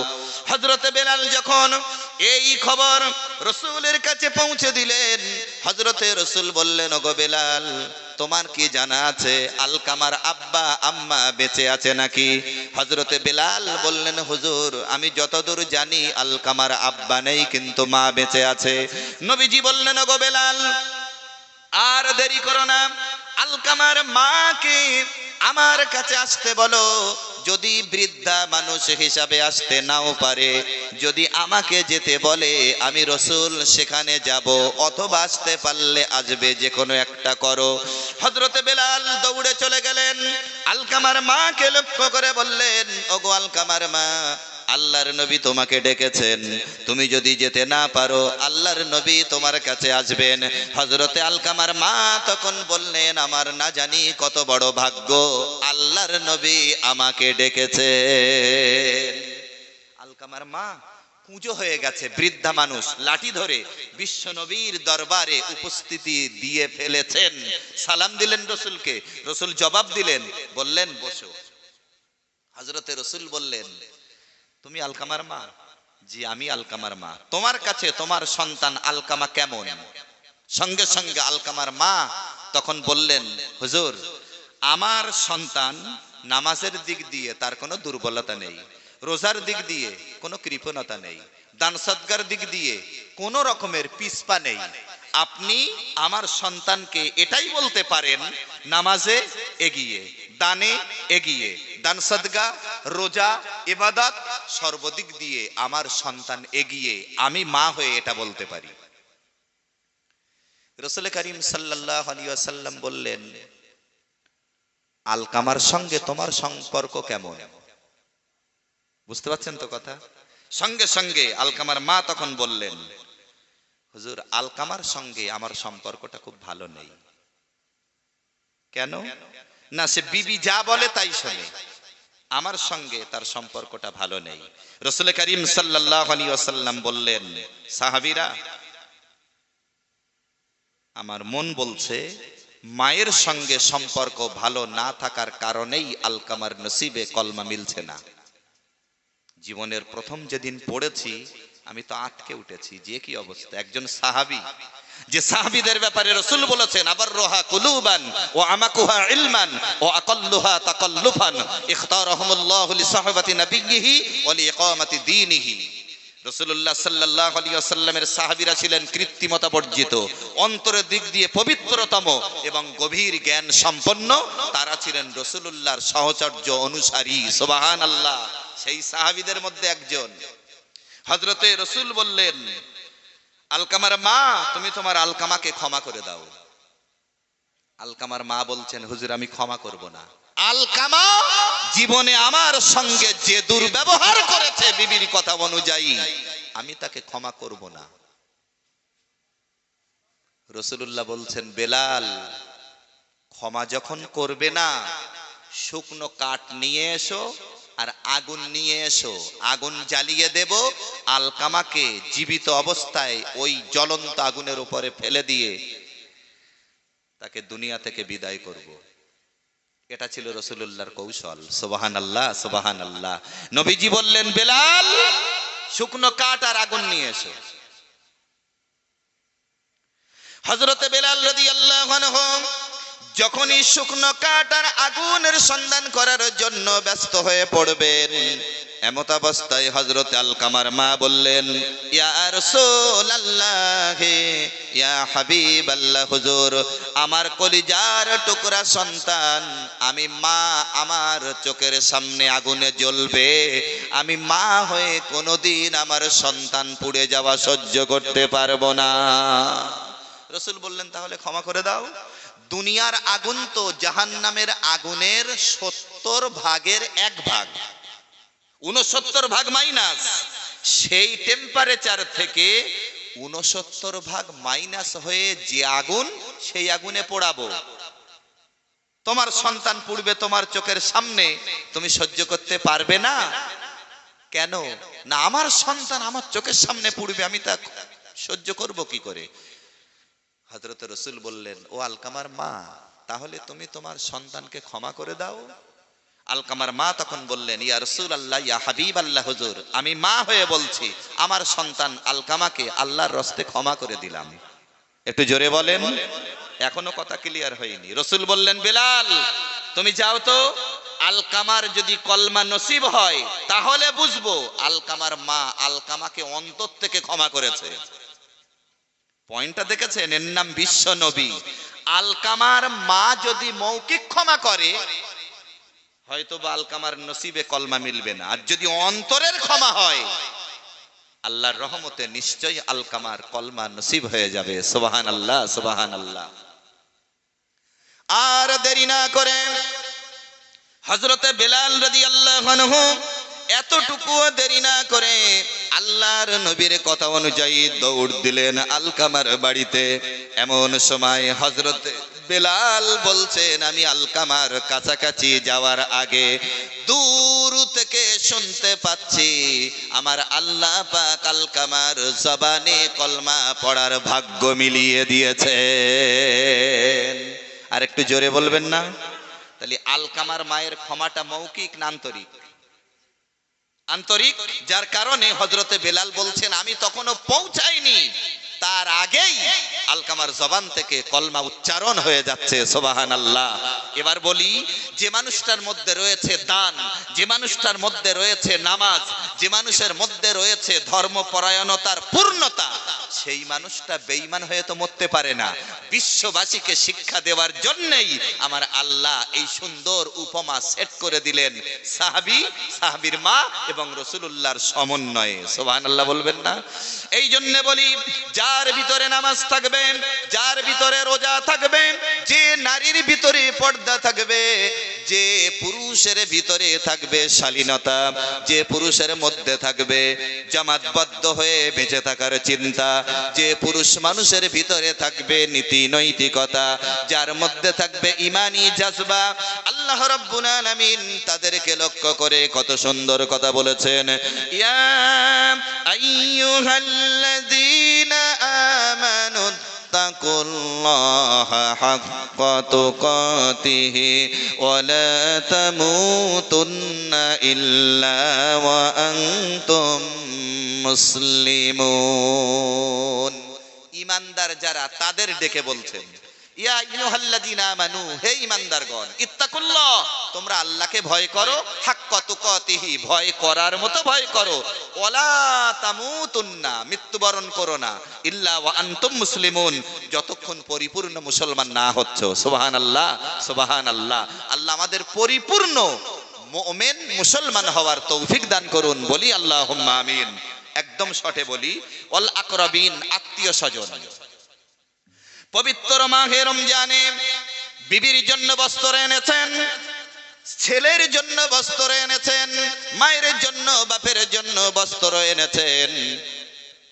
হযরতে বেলাল যখন এই খবর রসুলের কাছে পৌঁছে দিলেন, হযরতে রসুল বললেন, ওগো বেলাল তোমার কি জানা আছে আলকামার আব্বা আম্মা বেঁচে আছে নাকি? হযরতে বেলাল বললেন, হুজুর আমি যতদূর জানি আলকামার আব্বা নেই, কিন্তু মা বেঁচে আছে। নবীজি বললেন, ওগো বেলাল আর দেরি করো না, আলকামার মাকে আমার কাছে আসতে বলো। যদি বৃদ্ধা মানুষ হিসাবে আসতে নাও পারে, যদি আমাকে যেতে বলে আমি রসুল সেখানে যাব, অথবা আসতে পারলে আসবে, যে কোনো একটা করো। হযরতে বেলাল দৌড়ে চলে গেলেন, আলকামার মাকে লক্ষ্য করে বললেন, ওগো আলকামার মা, আল্লাহর নবী তোমাকে ডেকেছেন, তুমি যদি যেতে না পারো আল্লাহর নবী তোমার কাছে আসবেন। হযরতে আলকামার মা তখন বললেন, আমার না জানি কত বড় ভাগ্য, আল্লাহর নবী আমাকে ডেকেছে। আলকামার মা পুজো হয়ে গেছে, বৃদ্ধা মানুষ লাঠি ধরে বিশ্ব নবীর দরবারে উপস্থিতি দিয়ে ফেলেছেন। সালাম দিলেন রসুলকে, রসুল জবাব দিলেন, বললেন বসো। হযরতে রসুল বললেন, তুমি আলকামার মা? জি আমি আলকামার মা। তোমার কাছে তোমার সন্তান আলকামা কেমন? সঙ্গে সঙ্গে আলকামার মা তখন বললেন, হুজুর আমার সন্তান নামাজের দিক দিয়ে তার কোনো দুর্বলতা নেই, রোজার দিক দিয়ে কোনো কৃপণতা নেই, দান সদকার দিক দিয়ে কোনো রকমের পিছপা নেই। আপনি আমার সন্তানকে এটাই বলতে পারেন, নামাজে এগিয়ে, দানে এগিয়ে, দান সদকা, রোজা, ইবাদত সর্বদিক দিয়ে আমার সন্তান এগিয়ে, আমি মা হয়ে এটা বলতে পারি। রাসূল করিম সাল্লাল্লাহু আলাইহি ওয়াসাল্লাম বললেন, আলকামার সঙ্গে তোমার সম্পর্ক কেমন? বুঝতে পারছেন তো কথা? সঙ্গে সঙ্গে আলকামার মা তখন বললেন, হুজুর আলকামার সঙ্গে আমার সম্পর্কটা খুব ভালো নেই। কেন? না সে বিবি যা বলে তাই শোনে, আমার সঙ্গে তার সম্পর্কটা ভালো নেই। রাসূল করিম সাল্লাল্লাহু আলাইহি ওয়াসাল্লাম বললেন, সাহাবীরা, আমার মন বলছে মায়ের সঙ্গে সম্পর্ক ভালো না থাকার কারণেই আলকামার নসিবে কলমা মিলছে না। জীবনের প্রথম যেদিন পড়েছি আমি তো আটকে উঠেছি, যে কি অবস্থা। একজন সাহাবী, যে সাহাবীদের ব্যাপারে রাসূল বলেছেন, আবাররুহা কুলুবান ওয়া আমাকুহা ইলমান ওয়া আকাল্লুহা তাকাল্লুফান ইখতারাহুমুল্লাহু লিসাহবাতি নাবিয়্যিহি ওয়া লিইকামাতি দীনিহি। রাসূলুল্লাহ সাল্লাল্লাহু আলাইহি ওয়াসাল্লামের সাহাবীরা ছিলেন কৃত্রিমতা বর্জিত, অন্তরের দিক দিয়ে পবিত্রতম এবং গভীর জ্ঞান সম্পন্ন। তারা ছিলেন রাসূলুল্লাহর সহচর্য অনুসারী। সুবহানাল্লাহ। সেই সাহাবীদের মধ্যে একজন হযরতে রাসূল বললেন, আলকামার মা, তুমি তোমার আলকামাকে ক্ষমা করে দাও। আলকামার মা বলছেন, হুজুর আমি ক্ষমা করব না। আলকামা জীবনে আমার সঙ্গে যে দুর্ব্যবহার করেছে বিবির কথা অনুযায়ী, আমি তাকে ক্ষমা করব না। রাসূলুল্লাহ বলছেন, বেলাল, ক্ষমা যখন করবে না, শুকনো কাঠ নিয়ে এসো আর আগুন নিয়ে এসো, আগুন জ্বালিয়ে দেব, আলকামাকে জীবিত অবস্থায় ওই জ্বলন্ত আগুনের উপরে ফেলে দিয়ে তাকে দুনিয়া থেকে বিদায় করব। এটা ছিল রাসূলুল্লাহর কৌশল। সুবহানাল্লাহ, সুবহানাল্লাহ। নবীজি বললেন, বেলাল, শুকনো কাঠ আর আগুন নিয়ে এসো। হযরতে বেলাল রাদিয়াল্লাহু আনহু যখনই শুকনো কাঠ আর আগুনের সন্ধান করার জন্য ব্যস্ত হয়ে পড়বেন, এমত অবস্থায় হযরত আলকামার মা বললেন, ইয়া রাসূলুল্লাহ, ইয়া হাবিবাল্লাহ, হুজুর, আমার কলিজার টুকরা সন্তান, আমি মা, আমার চোখের সামনে আগুনে জ্বলবে, আমি মা হয়ে কোনোদিন আমার সন্তান পুড়ে যাওয়া সহ্য করতে পারবো না। রাসূল বললেন, তাহলে ক্ষমা করে দাও। দুনিয়ার আগুন তো জাহান্নামের আগুনের 70 ভাগের 1 ভাগ, 69 ভাগ মাইনাস। সেই টেম্পারেচার থেকে 69 ভাগ মাইনাস হয়ে যে আগুন, সেই আগুনে পোড়াবো। তোমার সন্তান পুড়বে তোমার চোখের সামনে, তুমি সহ্য করতে পারবে না কেন? না, আমার সন্তান আমার চোখের সামনে পুড়বে, আমি তা সহ্য করব কি করে? হযরত রাসূল বললেন, ও আলকামার মা, তাহলে তুমি তোমার সন্তানকে ক্ষমা করে দাও। আলকামার মা তখন বললেন, ইয়া রাসূলুল্লাহ, ইয়া হাবিবাল্লাহ, হুজুর, আমি মা হয়ে বলছি, আমার সন্তান আলকামাকে আল্লাহর রাস্তে ক্ষমা করে দিলাম। একটু জোরে বলেন, এখনো কথা ক্লিয়ার হয়নি। রাসূল বললেন, বেলাল, তুমি যাও তো, আলকামার যদি কলমা নসিব হয় তাহলে বুঝবো আলকামার মা আলকামাকে অন্তর থেকে ক্ষমা করেছে। পয়েন্টটা দেখেছেন? এর নাম বিশ্ব নবী। আলকামার মা যদি মৌখিক ক্ষমা করে, হয়তো বা আলকামার নসিবে কলমা মিলবে না, আর যদি অন্তরের ক্ষমা হয়, আল্লাহর রহমতে নিশ্চয়ই আলকামার কলমা নসিব হয়ে যাবে। সুবহানাল্লাহ, সুবহানাল্লাহ। আর দেরি না করে হযরতে বেলাল রাদিয়াল্লাহু আনহু এতটুকুও দেরি না করে আল্লাহর নবীর কথা অনুযায়ী দৌড় দিলেন আলকামার বাড়িতে। এমন সময় হযরতে বেলাল বলছেন, আমি আলকামার কাছাকাছি যাওয়ার আগে দূর থেকে শুনতে পাচ্ছি আমার আল্লাহ পাক আলকামার জবানে কলমা পড়ার ভাগ্য মিলিয়ে দিয়েছে। আর একটু জোরে বলবেন না? তাহলে আলকামার মায়ের ক্ষমাটা মৌখিক না আন্তরিক? আন্তরিক, যার কারণে হযরতে বেলাল বলছেন, আমি তখনও পৌঁছাইনি, তার আগেই আলকামার জবান থেকে কলমা উচ্চারণ হয়ে যাচ্ছে। সুবহানাল্লাহ। এবার বলি, যে মানুষটার মধ্যে রয়েছে দান, যে মানুষটার মধ্যে রয়েছে নামাজ, যে মানুষের মধ্যে রয়েছে ধর্মপরায়ণতার পূর্ণতা, সেই মানুষটা বেঈমান হয়ে তো মরতে পারে না। বিশ্ববাসীকে শিক্ষা দেওয়ার জন্যই আমার আল্লাহ এই সুন্দর উপমা সেট করে দিলেন সাহাবী, সাহাবীর মা এবং রাসূলুল্লাহর সমন্বয়ে। সুবহানাল্লাহ বলবেন না? এই জন্য বলি, যার ভিতরে নামাজ থাকবে, যার ভিতরে রোজা থাকবে, যে নারীর ভিতরে পর্দা থাকবে, যে পুরুষের ভিতরে থাকবে শালীনতা, যে পুরুষের মধ্যে থাকবে জামাতবদ্ধ হয়ে বেঁচে থাকার চিন্তা, যে পুরুষ মানুষের ভিতরে থাকবে নীতি নৈতিকতা, যার মধ্যে থাকবে ঈমানি জাজবা, আল্লাহ রাব্বুল আলামিন তাদেরকে লক্ষ্য করে কত সুন্দর কথা বলেছেন। ইয়া আইয়ুহাল্লাযীনা আমানু তাকুল্লাহা হাক্কা তুকাতিহি ওয়া লা তামুতুন্না ইল্লা ওয়া আনতুম মুসলিমুন। ঈমানদার যারা তাদের ডেকে বলছেন, ইয়া আইয়ুহাল্লাযীনা আমানু, হে ঈমানদারগণ, ইত্তাকুল্লাহ, তোমরা আল্লাহকে ভয় করো, হাক্কা তুকাতিহি, ভয় করার মতো ভয় করো, ওয়ালা তামুতুন্না, মৃত্যুবরণ করো না, ইল্লা ওয়া আনতুম মুসলিমুন, যতক্ষণ পরিপূর্ণ মুসলমান না হচ্ছ। সুবহানাল্লাহ, সুবহানাল্লাহ। আল্লাহ আমাদের পরিপূর্ণ মুমিন মুসলমান হওয়ার তৌফিক দান করুন, বলি আল্লাহুম্মা আমিন। একদম শর্টে বলি, ওয়াল আকরাবিন, আত্মীয় স্বজন। পবিত্র মাহে রমজানে বিবির জন্য বস্ত্র এনেছেন, ছেলের জন্য বস্ত্র এনেছেন, মায়ের জন্য বাপের জন্য বস্ত্র এনেছেন।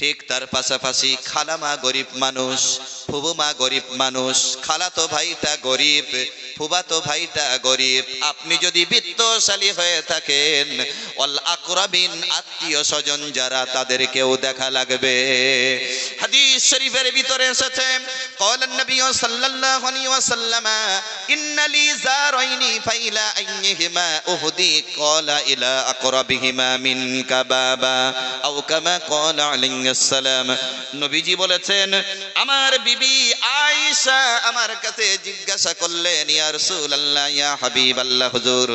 ঠিক তার পাশাপাশি খালামা গরিব মানুষ, ফুবুমা গরিব মানুষ, খালাতো ভাইটা গরিব, ফুবাতো ভাইটা গরিব। আপনি যদি বিত্তশালী হয়ে থাকেন, ওয়াল আকরাবিন, আত্মীয় স্বজন যারা, তাদেরকেও দেখা লাগবে। হাদিস শরীফের ভিতরে এসেছে, ক্বালান নবী সাল্লাল্লাহু আলাইহি ওয়াসাল্লাম, ইন্না লি যারাইনি ফাইলা আইয়িহিমা উহদি, ক্বালা ইলা আকরাবিহিমা মিনকা বাবা, আও কামা ক্বালা আলাইহিস সালাম। নবীজি বলেছেন, আমার বিবি আয়েশা আমার কাছে জিজ্ঞাসা করলেন, ইয়া রাসূলুল্লাহ, ইয়া হাবিবাল্লাহ, হুজুর,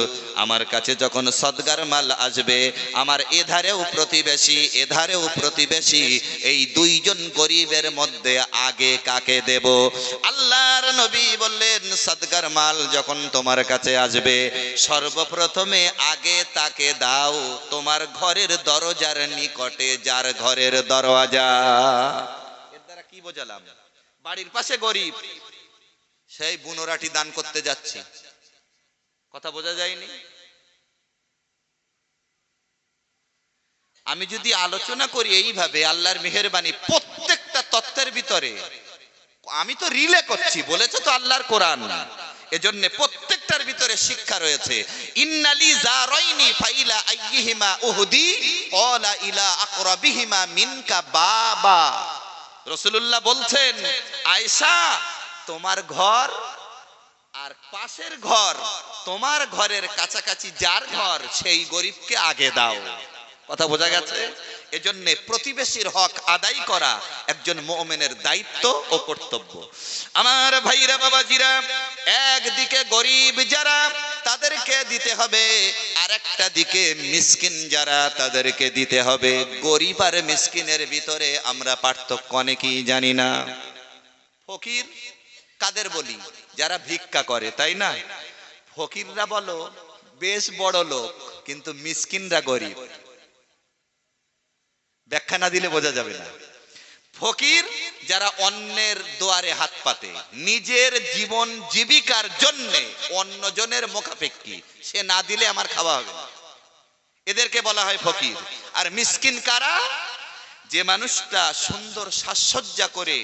আমার কাছে যখন সদগার মাল আসবে, আমার এধারেও প্রতিবেশী এধারেও প্রতিবেশী, এই দুইজন গরিবের মধ্যে আগে কাকে দেব? আল্লাহর নবী বললেন, সদগার মাল যখন তোমার কাছে আসবে, সর্বপ্রথমে আগে তাকে দাও তোমার ঘরের দরজার নিকটে, যার ঘরের দরওয়াজা। এর দ্বারা কি বোঝালাম? বাড়ির পাশে গরিব, সেই বুনোরাটি দান করতে যাচ্ছি, কথা বোঝা যায়নি? আমি যদি আলোচনা করি এইভাবে, আল্লাহর মেহেরবানি প্রত্যেকটা তত্ত্বের ভিতরে, আমি তো রিলে করছি, বলেছে তো আল্লাহর কোরআন, এজন্য প্রত্যেকটার ভিতরে শিক্ষা রয়েছে। ইন্নালি যারাইনি ফাইলা আইয়িহিমা উহদি, ক্বালা ইলা আকরাবিহিমা মিনকা বাবা। রাসূলুল্লাহ বলছেন, আয়েশা, তোমার ঘর আর পাশের ঘর, তোমার ঘরের কাছাকাছি যার ঘর, সেই গরিবকে আগে দাও। কথা বোঝা গেছে? এজন্য প্রতিবেশীর হক আদায় করা একজন মুমিনের দায়িত্ব ও কর্তব্য। আমার ভাইরা বাবাজিরা, একদিকে গরিব যারা, তাদেরকে দিতে হবে, আর একটা দিকে মিসকিন যারা, তাদেরকে দিতে হবে। গরিব আর মিসকিনের ভিতরে আমরা পার্থক্য অনেকেই জানি না। ফকির কাদের বলি? যারা ভিক্ষা করে, তাই না? ফকিররা বলো বেশ বড় লোক, কিন্তু মিসকিনরা গরিব। ব্যাখ্যা না দিলে বোঝা যাবে না। ফকির যারা অন্যের দুয়ারে হাত পাতে, নিজের জীবন জীবিকার জন্য অন্যজনের মুখাপেক্ষী, সে না দিলে আমার খাওয়া হবে না, এদেরকে বলা হয় ফকির। আর মিসকিন কারা? যে মানুষটা সুন্দর সাজসজ্জা করে,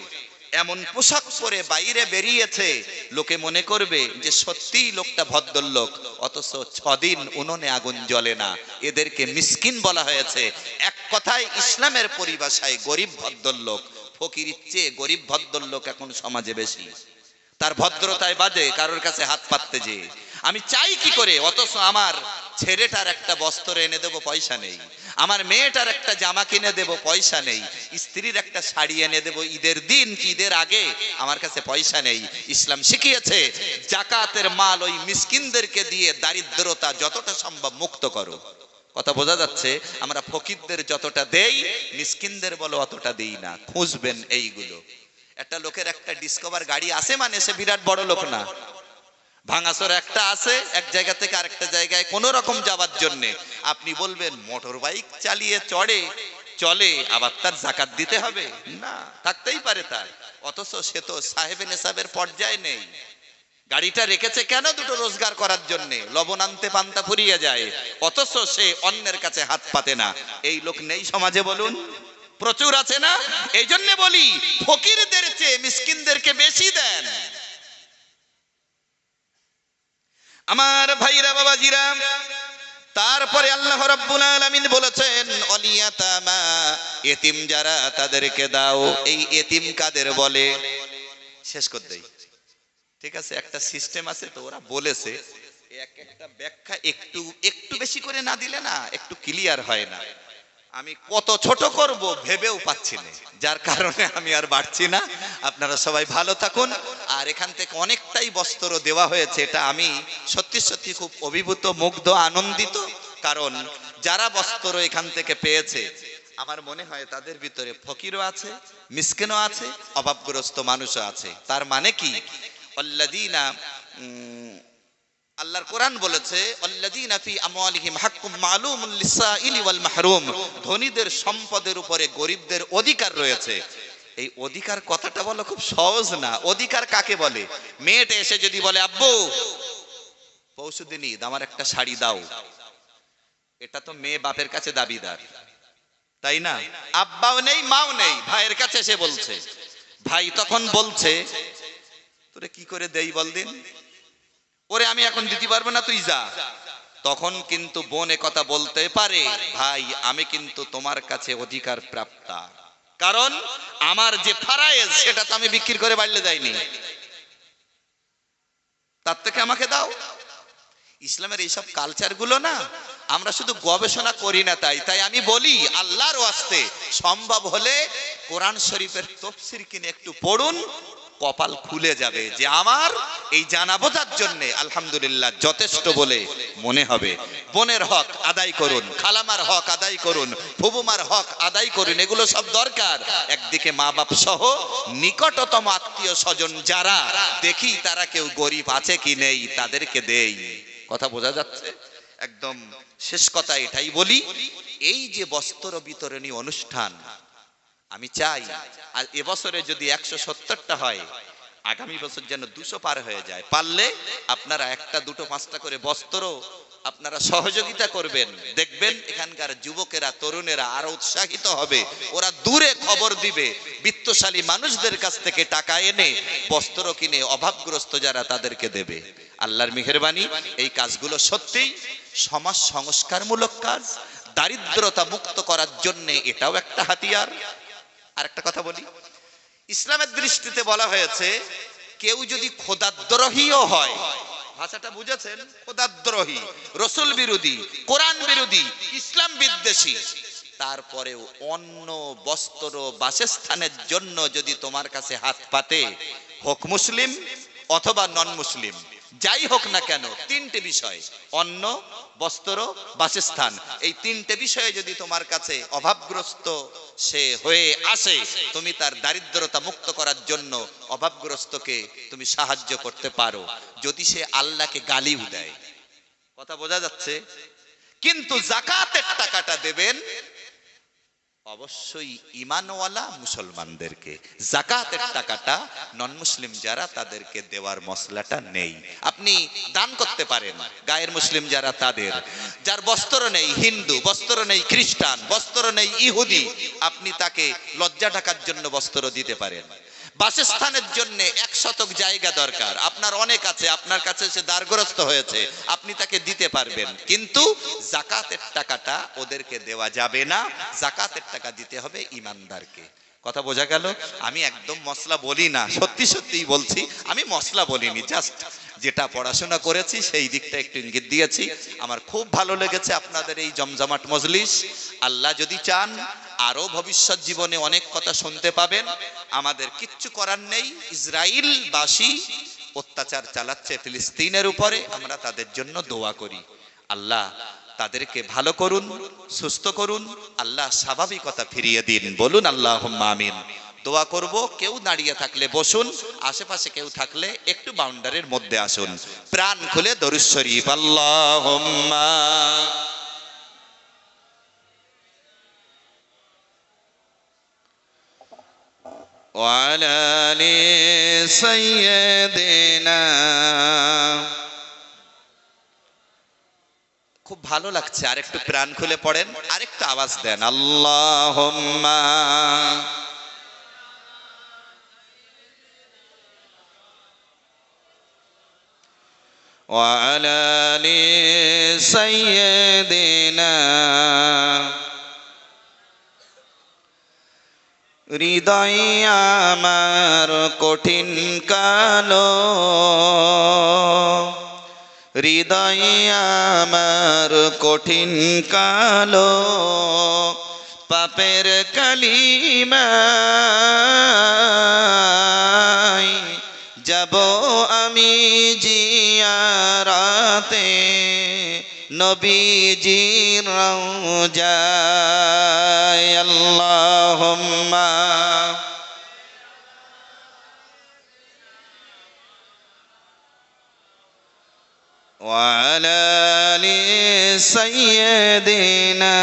এমন পোশাক পরে বাইরে বেরিয়েছে, লোকে মনে করবে যে সত্যিই লোকটা ভদ্রলোক, অথচ 6 দিন উনুনে আগুন জ্বলে না, এদেরকে মিসকিন বলা হয়েছে। এক কথায় ইসলামের পরিভাষায় গরিব ভদ্রলোক। ফকিরের চেয়ে গরিব ভদ্রলোক এখন সমাজে বেশি। তার ভদ্রতায় বাজে কারোর কাছে হাত পাততে যে আমি চাই কি করে, অথচ আমার ছেলেটার একটা বস্ত্র এনে দেবো, পয়সা নেই। আমার মেয়েটার একটা জামা কিনে দেবো, পয়সা নেই। স্ত্রীর একটা শাড়ি এনে দেবো ঈদের দিন কি ঈদের আগে, আমার কাছে পয়সা নেই। ইসলাম শিখিয়েছে জাকাতের মাল ওই মিসকিনদেরকে দিয়ে দারিদ্রতা যতটা সম্ভব মুক্ত করো। কথা বোঝা যাচ্ছে? আমরা ফকিরদের যতটা দেই, মিসকিনদের বলো অতটা দেই না। খুঁজবেন এইগুলো। একটা লোকের একটা ডিসকভার গাড়ি আছে মানে সে বিরাট বড় লোক না। ভাঙাচোর একটা আছে, এক জায়গা থেকে আরেকটা জায়গায় কোনো রকম যাওয়ার জন্য। আপনি বলবেন মোটর বাইক চালিয়ে চলে, আবার তার যাকাত দিতে হবে না? থাকতেই পারে তার, অথচ সে তো সাহেবে নেশাবের পর্যায়ে নেই। গাড়িটা রেখেছে কেন? দুটো রোজগার করার জন্য। লবণ আনতে পান্তা ফুরিয়ে যায়, অথচ সে অন্যের কাছে হাত পাতে না। এই লোক নেই সমাজে বলুন? প্রচুর আছে না? এই জন্য বলি, ফকিরদের চেয়ে মিসকিনদেরকে বেশি দেন। আমার ভাইরা বাবাজিরা, তারপরে আল্লাহ রাব্বুল আলামিন বলেছেন অলিয়াতামা, এতিম যারা তাদেরকে দাও। এই এতিম কাদের বলে? শেষ করে দেই, ঠিক আছে? একটা সিস্টেম আছে তো, ওরা বলেছে এক একটা ব্যাখ্যা একটু একটু বেশি করে না দিলে না একটু ক্লিয়ার হয় না। আমি কত ছোট করব ভেবেও পাচ্ছি না, যার কারণে আমি আর বাড়ছি না। আপনারা সবাই ভালো থাকুন। আর এখান থেকে অনেকটাই বস্ত্র দেওয়া হয়েছে, এটা আমি সত্যি সত্যি খুব অভিভূত, মুগ্ধ, আনন্দিত। কারণ যারা বস্ত্র এখান থেকে পেয়েছে, আমার মনে হয় তাদের ভিতরে ফকিরও আছে, মিসকিনও আছে, অভাবগ্রস্ত মানুষও আছে। তার মানে কি? আল্লাযীনা, আল্লাহর কোরআন বলেছে আল্লাযীনা ফি আমওয়ালিহিম হাক্কুম মালুমুল লিসাইলি ওয়াল মাহরুম, ধনীদের সম্পদের উপরে গরিবদের অধিকার রয়েছে। এই অধিকার কথাটা বলা খুব সহজ না। অধিকার কাকে বলে? মেয়েটা এসে যদি বলে আব্বু পরশুদিন ঈদ, আমার একটা শাড়ি দাও, এটা তো মেয়ে বাপের কাছে দাবিদার, তাই না? আব্বাও নেই, মাও নেই, ভাইয়ের কাছে এসে বলছে। ভাই তখন বলছে তোরে কি করে দেই বল দিন, ওরে আমি এখন দিতে পারবো না, তুই যা। তখন কিন্তু বোন কথা বলতে পারে, ভাই আমি কিন্তু তোমার কাছে অধিকার প্রাপ্তা, কারণ আমার যে ফারায়েজ সেটা তো আমি বিক্রি করে বাড়লে যাইনি, তার থেকে আমাকে দাও। ইসলামের এইসব কালচার গুলো না আমরা শুধু গবেষণা করি না, তাই আমি বলি আল্লাহর ওয়াস্তে সম্ভব হলে কোরআন শরীফের তাফসীর কিনে একটু পড়ুন, কপাল খুলে যাবে যে আমার এই জানা বোঝার জন্য আলহামদুলিল্লাহ যথেষ্ট বলে মনে হবে। বোনের হক আদায় করুন, খালামার হক আদায় করুন, ফুবুমার হক আদায় করুন, এগুলো সব দরকার। একদিকে মা বাপ সহ নিকটতম আত্মীয় স্বজন যারা দেখি তারা কেউ গরিব আছে কি নেই তাদেরকে দেই। কথা বোঝা যাচ্ছে? একদম শেষ কথা এটাই বলি, এই যে বস্ত্র বিতরণী অনুষ্ঠান, আমি চাই আর এবছরে যদি 170টা হয়, আগামী বছর যেন 200 পার হয়ে যায়। পারলে আপনারা একটা দুটো পাঁচটা করে বস্ত্র আপনারা সহযোগিতা করবেন, দেখবেন এখানকার যুবকেরা তরুণেরা আরো উৎসাহিত হবে। ওরা দূরে খবর দিবে, বিত্তশালী মানুষদের কাছ থেকে টাকা এনে বস্ত্র কিনে অভাবগ্রস্ত যারা তাদেরকে দেবে। আল্লাহর মেহেরবানি, এই কাজগুলো সত্যিই সমাজ সংস্কারমূলক কাজ, দারিদ্রতা মুক্ত করার জন্য এটাও একটা হাতিয়ার। আর একটা কথা বলি, ইসলামের দৃষ্টিতে বলা হয়েছে কেউ যদি খোদাদ্রোহীও হয়, ভাষাটা বুঝেছেন? খোদাদ্রোহী, রসুল বিরোধী, কোরআন বিরোধী, ইসলাম বিদ্বেষী, তারপরেও অন্য বস্ত্র বাসস্থানের জন্য যদি তোমার কাছে হাত পাতে, হোক মুসলিম অথবা নন মুসলিম, যাই হোক না কেন, তিনটে বিষয় অন্ন, বস্ত্র, বাসস্থান, এই তিনটে বিষয়ে যদি তোমার কাছে অভাবগ্রস্ত সে হয়ে আসে, তুমি তার দারিদ্রতা মুক্ত করার জন্য অভাবগ্রস্তকে তুমি সাহায্য করতে পারো, যদি সে আল্লাহকে গালিও দেয়। কথা বোঝা যাচ্ছে? কিন্তু যাকাতের টাকাটা দেবেন অবশ্যই ঈমানওয়ালা মুসলমানদেরকে। যাকাতের টাকাটা নন মুসলিম যারা তাদেরকে দেওয়ার মসলাটা নেই। আপনি দান করতে পারেন গায়ের মুসলিম যারা তাদের, যার বস্ত্র নেই, হিন্দু বস্ত্র নেই, খ্রিস্টান বস্ত্র নেই, ইহুদি, আপনি তাকে লজ্জা ঢাকার জন্য বস্ত্র দিতে পারেন। বাসস্থানের জন্য 1 শতক জায়গা দরকার, আপনার অনেক আছে, আপনার কাছে সে দারগ্রস্ত হয়েছে, আপনি তাকে দিতে পারবেন। কিন্তু যাকাতের টাকাটা ওদেরকে দেওয়া যাবে না, যাকাতের টাকা দিতে হবে ইমানদারকে। কথা বোঝা গেল? আমি একদম মশলা বলি না, সত্যি সত্যিই বলছি, আমি মশলা বলিনি, জাস্ট যেটা পড়াশোনা করেছি সেই দিকটা একটু ইঙ্গিত দিয়েছি। আমার খুব ভালো লেগেছে আপনাদের এই জমজমাট মজলিস। আল্লাহ যদি চান আরো ভবিষ্যৎ জীবনে অনেক কথা শুনতে পাবেন। আমাদের কিচ্ছু করার নেই, ইসরাইলবাসী অত্যাচার চালাচ্ছে ফিলিস্তিনের উপরে, আমরা তাদের জন্য দোয়া করি, আল্লাহ তাদেরকে ভালো করুন, সুস্থ করুন, আল্লাহ স্বাভাবিকতা ফিরিয়ে দিন। বলুন আল্লাহুম্মা আমিন। দোয়া করব, কেউ দাঁড়িয়ে থাকলে বসুন, আশেপাশে কেউ থাকলে একটু বাউন্ডারির মধ্যে আসুন, প্রাণ খুলে দরুদ শরীফ আল্লাহুম্মা ওয়া আলা আলি সাইয়্যিদিনা ভালো লাগছে, আরেকটু প্রাণ খুলে পড়েন, আরেকটু আওয়াজ দেন, আল্লাহুম্মা ওয়া আলা আলি সাইয়্যিদিনা। হৃদয় আমার কঠিন কালো, হৃদয় আমার কঠিন কালো, পাপের কালিমায় যাব আমি জিয়ারাতে নবীজির রওজায়। আল্লাহুম্মা ওয়া আলা আলি সাইয়্যিদিনা।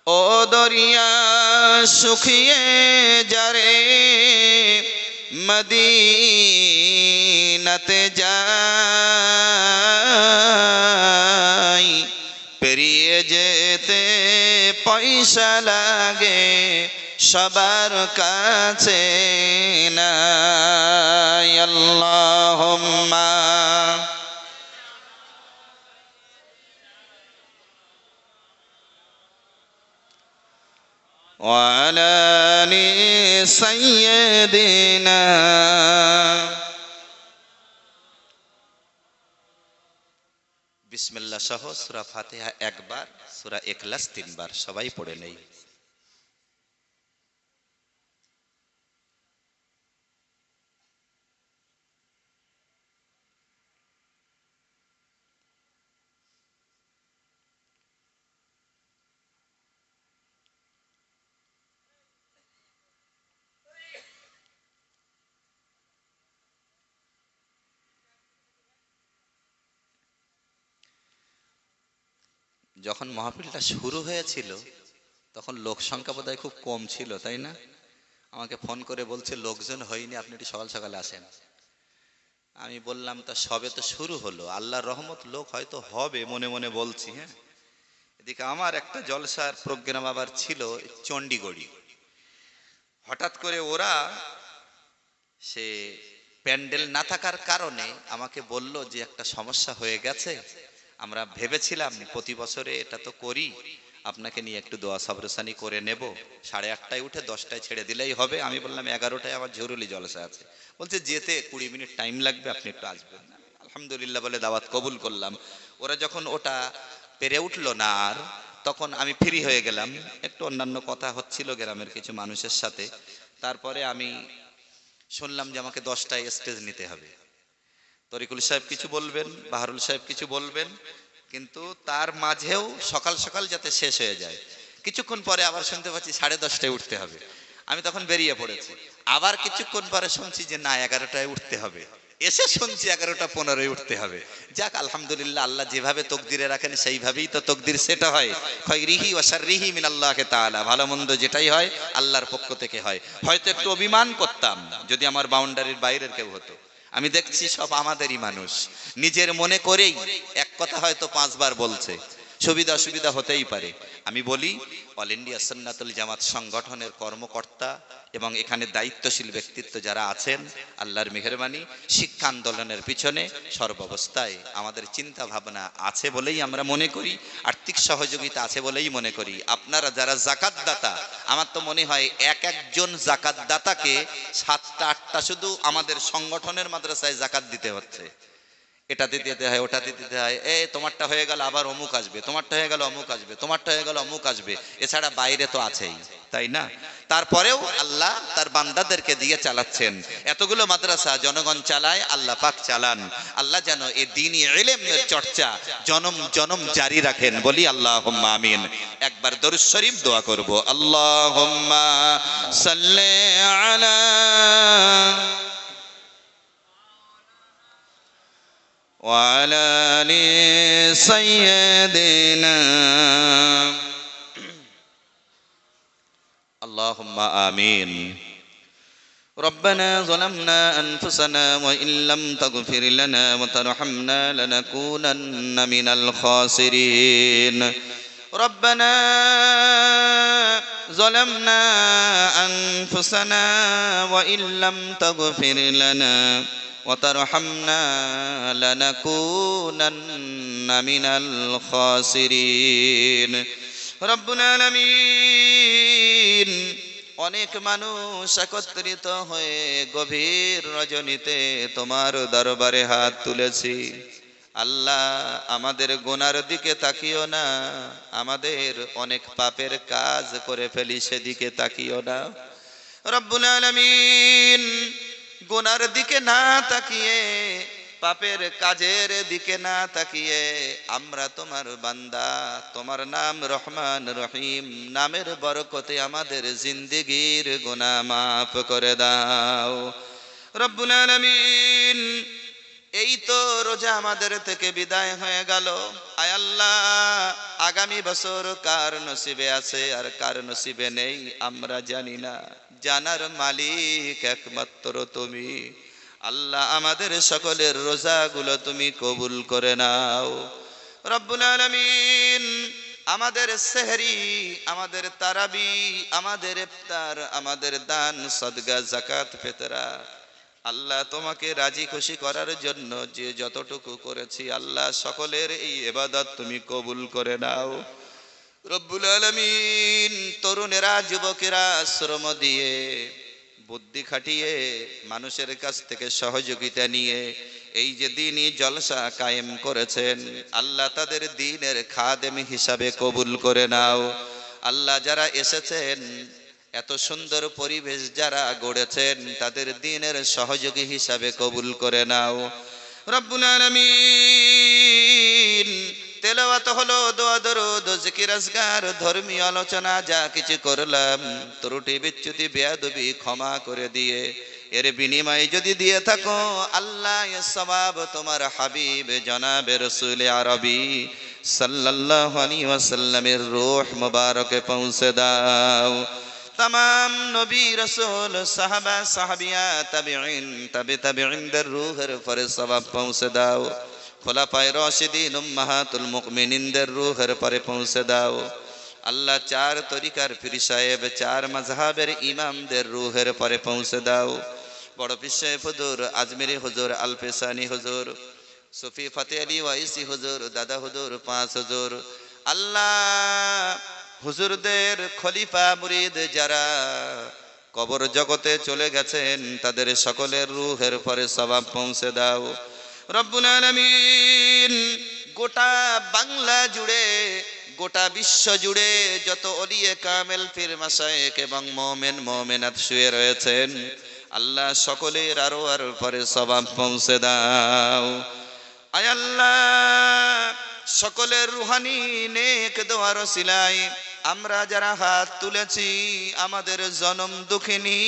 ও দরিয়া শুকিয়ে যারে মদিনাতে যাই, পেরিয়ে যেতে পয়সা লাগে সবার কাছে নাই। আল্লাহুম্মা ওয়া আলা আলি সাইয়্যিদিনা। বিসমিল্লাহ সহ সূরা ফাতিহা একবার, সূরা ইখলাস তিনবার, সবাই পড়ে নেই। যখন মাহফিলটা শুরু হয়েছিল তখন লোক সংখ্যা বোধহয় খুব কম ছিল, তাই না? আমাকে ফোন করে বলছে লোকজন হয়নি, আপনি একটু সকাল সকাল আসেন। আমি বললাম তা সবে তো শুরু হলো, আল্লাহর রহমত লোক হয়তো হবে, মনে মনে বলছি। হ্যাঁ, এদিকে আমার একটা জলসার প্রোগ্রাম আবার ছিল চণ্ডীগড়ি। হঠাৎ করে ওরা সে প্যান্ডেল না থাকার কারণে আমাকে বলল যে একটা সমস্যা হয়ে গেছে, আমরা ভেবেছিলাম প্রতি বছরে এটা তো করি, আপনাকে নিয়ে একটু দোয়া সাবরসানি করে নেব, 8:30টায় উঠে 10টায় ছেড়ে দিলেই হবে। আমি বললাম 11টায় আমার জরুরি জলসা আছে। বলছে যেতে 20 মিনিট টাইম লাগবে, আপনি একটু আসবেন। আলহামদুলিল্লাহ বলে দাওয়াত কবুল করলাম। ওরা যখন ওটা পেরে উঠলো না আর, তখন আমি ফ্রি হয়ে গেলাম, একটু অন্যান্য কথা হচ্ছিল গ্রামের কিছু মানুষের সাথে। তারপরে আমি শুনলাম যে আমাকে 10টায় স্টেজ নিতে হবে। তরিকুল সাহেব কিছু বলবেন, বাহারুল সাহেব কিছু বলবেন, কিন্তু তার মাঝেও সকাল সকাল যাতে শেষ হয়ে যায়। কিছুক্ষণ পরে আবার শুনতে পাচ্ছি 10:30টায় উঠতে হবে। আমি তখন বেরিয়ে পড়েছি। আবার কিছুক্ষণ পরে শুনছি যে না 11টায় উঠতে হবে। এসে শুনছি 11:15 উঠতে হবে। যাক আলহামদুলিল্লাহ, আল্লাহ যেভাবে তকদিরে রাখেন সেইভাবেই তো তকদির সেটা হয়। খায়রিহি ওয়া শাররিহি মিনাল্লাহি তাআলা, ভালো মন্দ যেটাই হয় আল্লাহর পক্ষ থেকে হয়। হয়তো একটু অভিমান করতাম যদি আমার বাউন্ডারির বাইরের কেউ হতো। আমি দেখছি সব আমাদেরই মানুষ, নিজের মনে করেই এক কথা হয়তো 5 বার বলছে, সুবিধা অসুবিধা হতেই পারে। আমি বলি অল ইন্ডিয়া সুন্নাতুল জামাত সংগঠনের কর্মকর্তা এবং এখানে দায়িত্বশীল ব্যক্তিত্ব যারা আছেন, আল্লাহর মেহেরবানি, শিক্ষা আন্দোলনের পিছনে সর্বাবস্থায় আমাদের চিন্তা ভাবনা আছে বলেই আমরা মনে করি, আর্থিক সহযোগিতা আছে বলেই মনে করি। আপনারা যারা জাকাত দাতা, আমার তো মনে হয় এক একজন জাকাত দাতাকে 7টা 8টা শুধু আমাদের সংগঠনের মাদ্রাসায় জাকাত দিতে হচ্ছে। এটাতে দিতে হয়, ওটাতে দিতে হয়, তোমারটা হয়ে গেল আবার অমুক আসবে, তোমারটা হয়ে গেল অমুক আসবে, তোমারটা হয়ে গেল অমুক আসবে, এছাড়া বাইরে তো আছেই, তাই না? তারপরেও আল্লাহ তার বান্দাদেরকে দিয়ে চালাচ্ছেন। এতগুলো মাদ্রাসা জনগণ চালায়, আল্লাহ পাক চালান। আল্লাহ যেন এই দ্বীনি ইলমের চর্চা জনম জনম জারি রাখেন, বলি আল্লাহুম্মা আমিন। একবার দরুদ শরীফ দোয়া করব, আল্লাহুম্মা সাল্লি আলা وعلى آل سيدنا اللهم آمين ربنا ظلمنا أنفسنا وإن لم تغفر لنا وترحمنا لنكونن من الخاسرين ربنا ظلمنا أنفسنا وإن لم تغفر لنا وترحمنا لنكونن من الخاسرين رب العالمين অনেক মানুষ একত্রিত হয়ে গভীর রজনীতে তোমার দরবারে হাত তুলেছি আল্লাহ আমাদের গুনার দিকে তাকিও না আমাদের অনেক পাপের কাজ করে ফেলি সেদিকে তাকিও না রব্বুল আলামিন গুনার দিকে না তাকিয়ে পাপের কাজের দিকে না তাকিয়ে আমরা তোমার বান্দা তোমার নাম রহমান রহিম নামের বরকতে আমাদের জিন্দেগীর গুনাহ মাফ করে দাও রব্বুল আলামিন এই তো রোজা আমাদের থেকে বিদায় হয়ে গেল আয় আল্লাহ আগামী বছর কার নসিবে আছে আর কার নসিবে নেই আমরা জানি না জানার মালিক একমাত্র তুমি আল্লাহ আমাদের সকলের রোজাগুলো তুমি কবুল করে নাও রব্বুল আলামিন আমাদের সেহরি আমাদের তারাবি আমাদের ইফতার আমাদের দান সদকা যাকাত ফিতরা আল্লাহ তোমাকে রাজি খুশি করার জন্য যে যতটুকু করেছি আল্লাহ সকলের এই ইবাদত তুমি কবুল করে নাও রব্বুল আলামিন তরুণেরা যুবকেরা শ্রম দিয়ে বুদ্ধি খাটিয়ে মানুষের কাছ থেকে সহযোগিতা নিয়ে এই যে দ্বীনি জলসা কায়েম করেছেন আল্লাহ তাদের দ্বীনের খাদেম হিসাবে কবুল করে নাও আল্লাহ যারা এসেছেন এত সুন্দর পরিবেশ যারা গড়েছেন তাদের দ্বীনের সহযোগী হিসাবে কবুল করে নাও রব্বুল আলামিন তেলাওয়াত হলো দোয়া দরুদ জিকির আজকার ধর্মীয় আলোচনা যা কিছু করলাম ত্রুটি বিচ্যুতি বেয়াদবি ক্ষমা করে দিয়ে এর বিনিময়ে যদি দিয়ে থাকো আল্লাহ এর সওয়াব তোমার হাবিব জনাবে রাসূল আরবি সাল্লাল্লাহু আলাইহি ওয়াসাল্লামের রূহ মুবারকে পৌঁছে দাও तमाम नबी रसूल साहबा साहबिया ताबिईन ताबिईनদের রূহের পরে সওয়াব পৌঁছে দাও খোলাফায়ে রাশিদিন উম্মাহাতুল মুমিনিনদের রূহের পরে পৌঁছে দাও আল্লাহ চার তরিকার পীর সাহেব চার মাযহাবের ইমামদের রূহের পরে পৌঁছে দাও বড় পীর সাহেব হুজুর আজমিরি হুজুর আলফেসানি হুজুর সুফি ফতেহ আলী ওয়াইসি হুজুর দাদা হুজুর পাঁচ হুজুর আল্লাহ হুজুরদের খলিফা মুরিদ যারা কবর জগতে চলে গেছেন তাদের সকলের রূহের পরে সওয়াব পৌঁছে দাও রব্বুল আলামিন গোটা বাংলা জুড়ে গোটা বিশ্ব জুড়ে যত ওলিয়ে কামেল পীর মাশায়েখ এবং মুমিন মুমিনাত শুয়ে রয়েছেন আল্লাহ সকলের আরো পরে সওয়াব পৌঁছে দাও আয় আল্লাহ সকলের রুহানি নেক দোয়ার ওসিলায় আমরা যারা হাত তুলেছি আমাদের জনম দুঃখিনী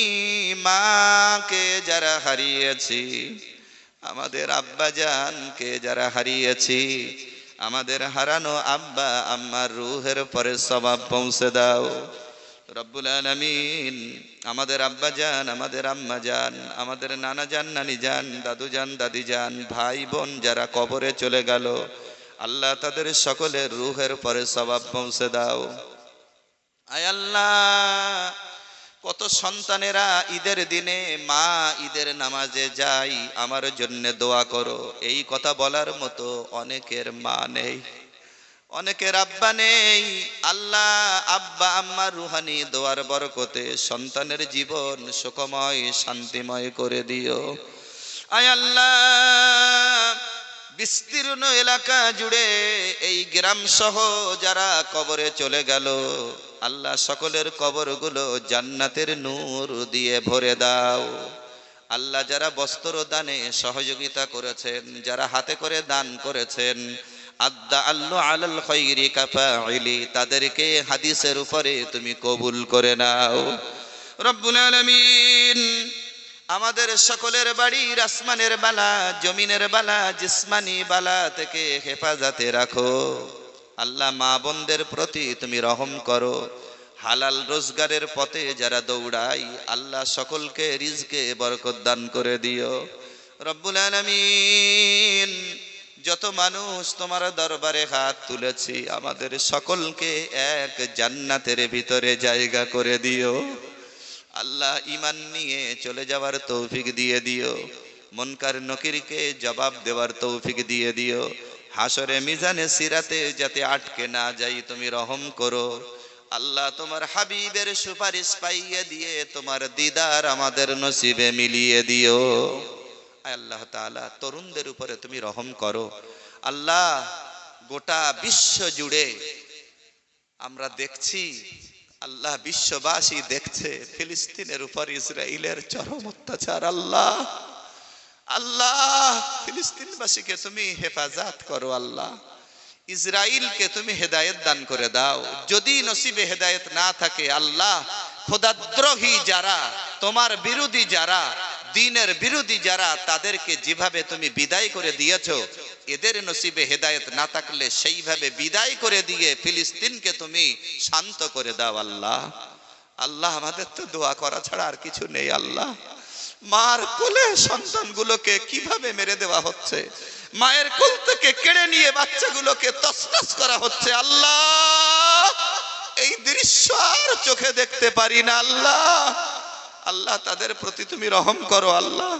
মাকে যারা হারিয়েছি আমাদের আব্বা জানকে যারা হারিয়েছি আমাদের হারানো আব্বা আম্মার রূহের পরে সওয়াব পৌঁছে দাও রব্বুল আলামিন আমাদের আব্বা জান আমাদের আম্মা জান আমাদের নানা জান নানি জান দাদু জান দাদি জান ভাই বোন যারা কবরে চলে গেল আল্লাহ তাদের সকলের রূহের পরে সওয়াব পৌঁছে দাও আয় আল্লাহ কত সন্তানেরা ঈদের দিনে মা ঈদের নামাজে যাই আমার জন্য দোয়া করো এই কথা বলার মতো অনেকের মা নেই অনেকের আব্বা নেই আল্লাহ আব্বা আম্মার রুহানি দোয়ার বরকতে সন্তানের জীবন সুখময় শান্তিময় করে দিও আয় আল্লাহ বিস্তীর্ণ এলাকা জুড়ে এই গ্রাম সহ যারা কবরে চলে গেল আল্লাহ সকলের কবরগুলো জান্নাতের নূর দিয়ে ভরে দাও আল্লাহ যারা বস্ত্র দানে সহযোগিতা করেছেন যারা হাতে করে দান করেছেন আদ্দা আল্লু আলাল খায়রি কাফাইলি তাদেরকে হাদিসের উপরে তুমি কবুল করে নাও রব্বুল আলামিন আমাদের সকলের বাড়ির আসমানের বালা জমিনের বালা জিসমানি বালা থেকে হেফাজতে রাখো আল্লাহ মা বোনদের প্রতি তুমি রহম করো হালাল রোজগারের পথে যারা দৌড়াই, আল্লাহ সকলকে রিজকে বরকত দান করে দিও রব্বুল আলামিন। যত মানুষ তোমার দরবারে হাত তুলেছি, আমাদের সকলকে এক জান্নাতের ভিতরে জায়গা করে দিও আল্লাহ। ঈমান নিয়ে চলে যাওয়ার তৌফিক দিয়ে দিও, মুনকার নকিরকে জবাব দেওয়ার তৌফিক দিয়ে দিও। হাসরে মিজানে সিরাতে যাতে আটকে না যাই, তুমি রহম করো আল্লাহ। তোমার হাবিবের সুপারিশ পাইয়ে দিয়ে তোমার দিদার আমাদের নসিবে মিলিয়ে দিও আল্লাহ তাআলা। তরুণদের উপরে তুমি রহম করো আল্লাহ। গোটা বিশ্ব জুড়ে আমরা দেখছি আল্লাহ, বিশ্ববাসী দেখছে ফিলিস্তিনের উপর ইসরায়েলের চরম অত্যাচার। আল্লাহ আল্লাহ, ফিলিস্তিনবাসীকে তুমি হেফাজত করো আল্লাহ। ইসরায়েলকে তুমি হেদায়েত দান করে দাও। যদি নসিবে হেদায়েত না থাকে আল্লাহ, খোদাদ্রোহী যারা, তোমার বিরোধী যারা, দ্বীনের বিরোধী যারা, তাদেরকে যেভাবে তুমি বিদায় করে দিয়েছো, এদের নসিবে হেদায়েত না থাকলে সেইভাবে বিদায় করে দিয়ে ফিলিস্তিনকে তুমি শান্ত করে দাও আল্লাহ। আল্লাহ, আমাদের তো দোয়া করা ছাড়া আর কিছু নেই আল্লাহ। মার কোলে সন্তানগুলোকে কিভাবে মেরে দেওয়া হচ্ছে, মায়ের কোল থেকে কেড়ে নিয়ে বাচ্চাগুলোকে তছনছ করা হচ্ছে আল্লাহ। এই দৃশ্য আর চোখে দেখতে পারি না আল্লাহ। আল্লাহ, তাদের প্রতি তুমি রহম করো আল্লাহ।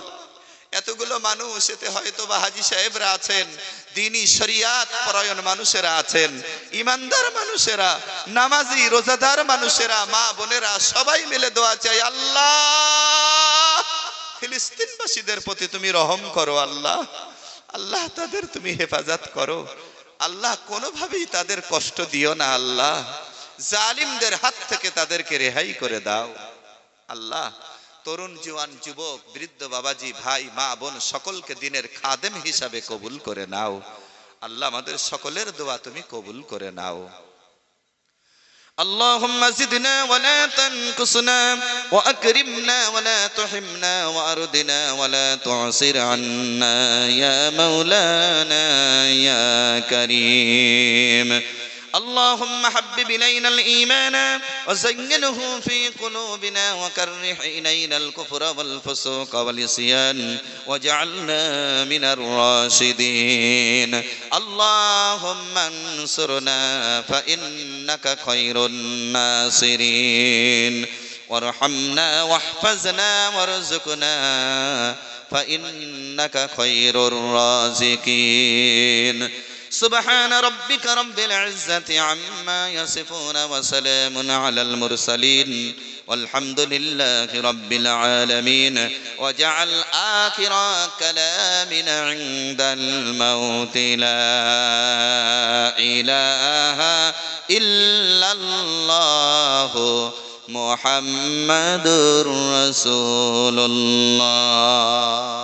এতগুলো মানুষ, এতে হয়তো বা হাজী সাহেবরা আছেন, দ্বীনি শরিয়াত পরায়ণ মানুষেরা আছেন, ইমানদার মানুষেরা, নামাজি রোজাদার মানুষেরা, মা বোনেরা, সবাই মিলে দোয়া চাই আল্লাহ। ফিলিস্তিনবাসীদের প্রতি তুমি রহম করো আল্লাহ। আল্লাহ, তাদের তুমি হেফাজত করো আল্লাহ। কোনোভাবেই তাদের কষ্ট দিও না আল্লাহ। জালিমদের হাত থেকে তাদেরকে রেহাই করে দাও আল্লাহ। তরুণ জওয়ান যুবক বৃদ্ধ বাবাজি ভাই মা বোন সকলকে দিনের খাদেম হিসাবে কবুল করে নাও আল্লাহ। আমাদের সকলের দোয়া তুমি কবুল করে নাও। اللهم زدنا ولا تنقصنا وأكرمنا ولا تحرمنا وأرضنا ولا تعسر عنا يا مولانا يا كريم. اللهم حبب إلينا الإيمان وزينه في قلوبنا وكره إلينا الكفر والفسوق والعصيان واجعلنا من الراشدين. اللهم انصرنا فإنك خير الناصرين وارحمنا واحفظنا وارزقنا فإنك خير الرازقين. سبحان ربك رب العزة عما يصفون وسلام على المرسلين والحمد لله رب العالمين. وجعل آخر كلامنا عند الموت لا إله إلا الله محمد رسول الله.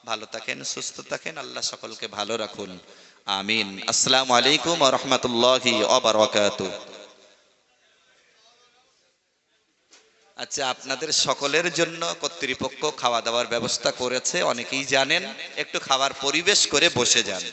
ভালো থাকেন, সুস্থ থাকেন, আল্লাহ সকলকে ভালো রাখুন, আমিন। আসসালামু আলাইকুম ওয়া রাহমাতুল্লাহি ওয়া বারাকাতুহু। আচ্ছা, আপনাদের সকলের জন্য কর্তৃপক্ষ খাওয়া দাওয়ার ব্যবস্থা করেছে, অনেকেই জানেন। একটু খাবার পরিবেশ করে বসে যান।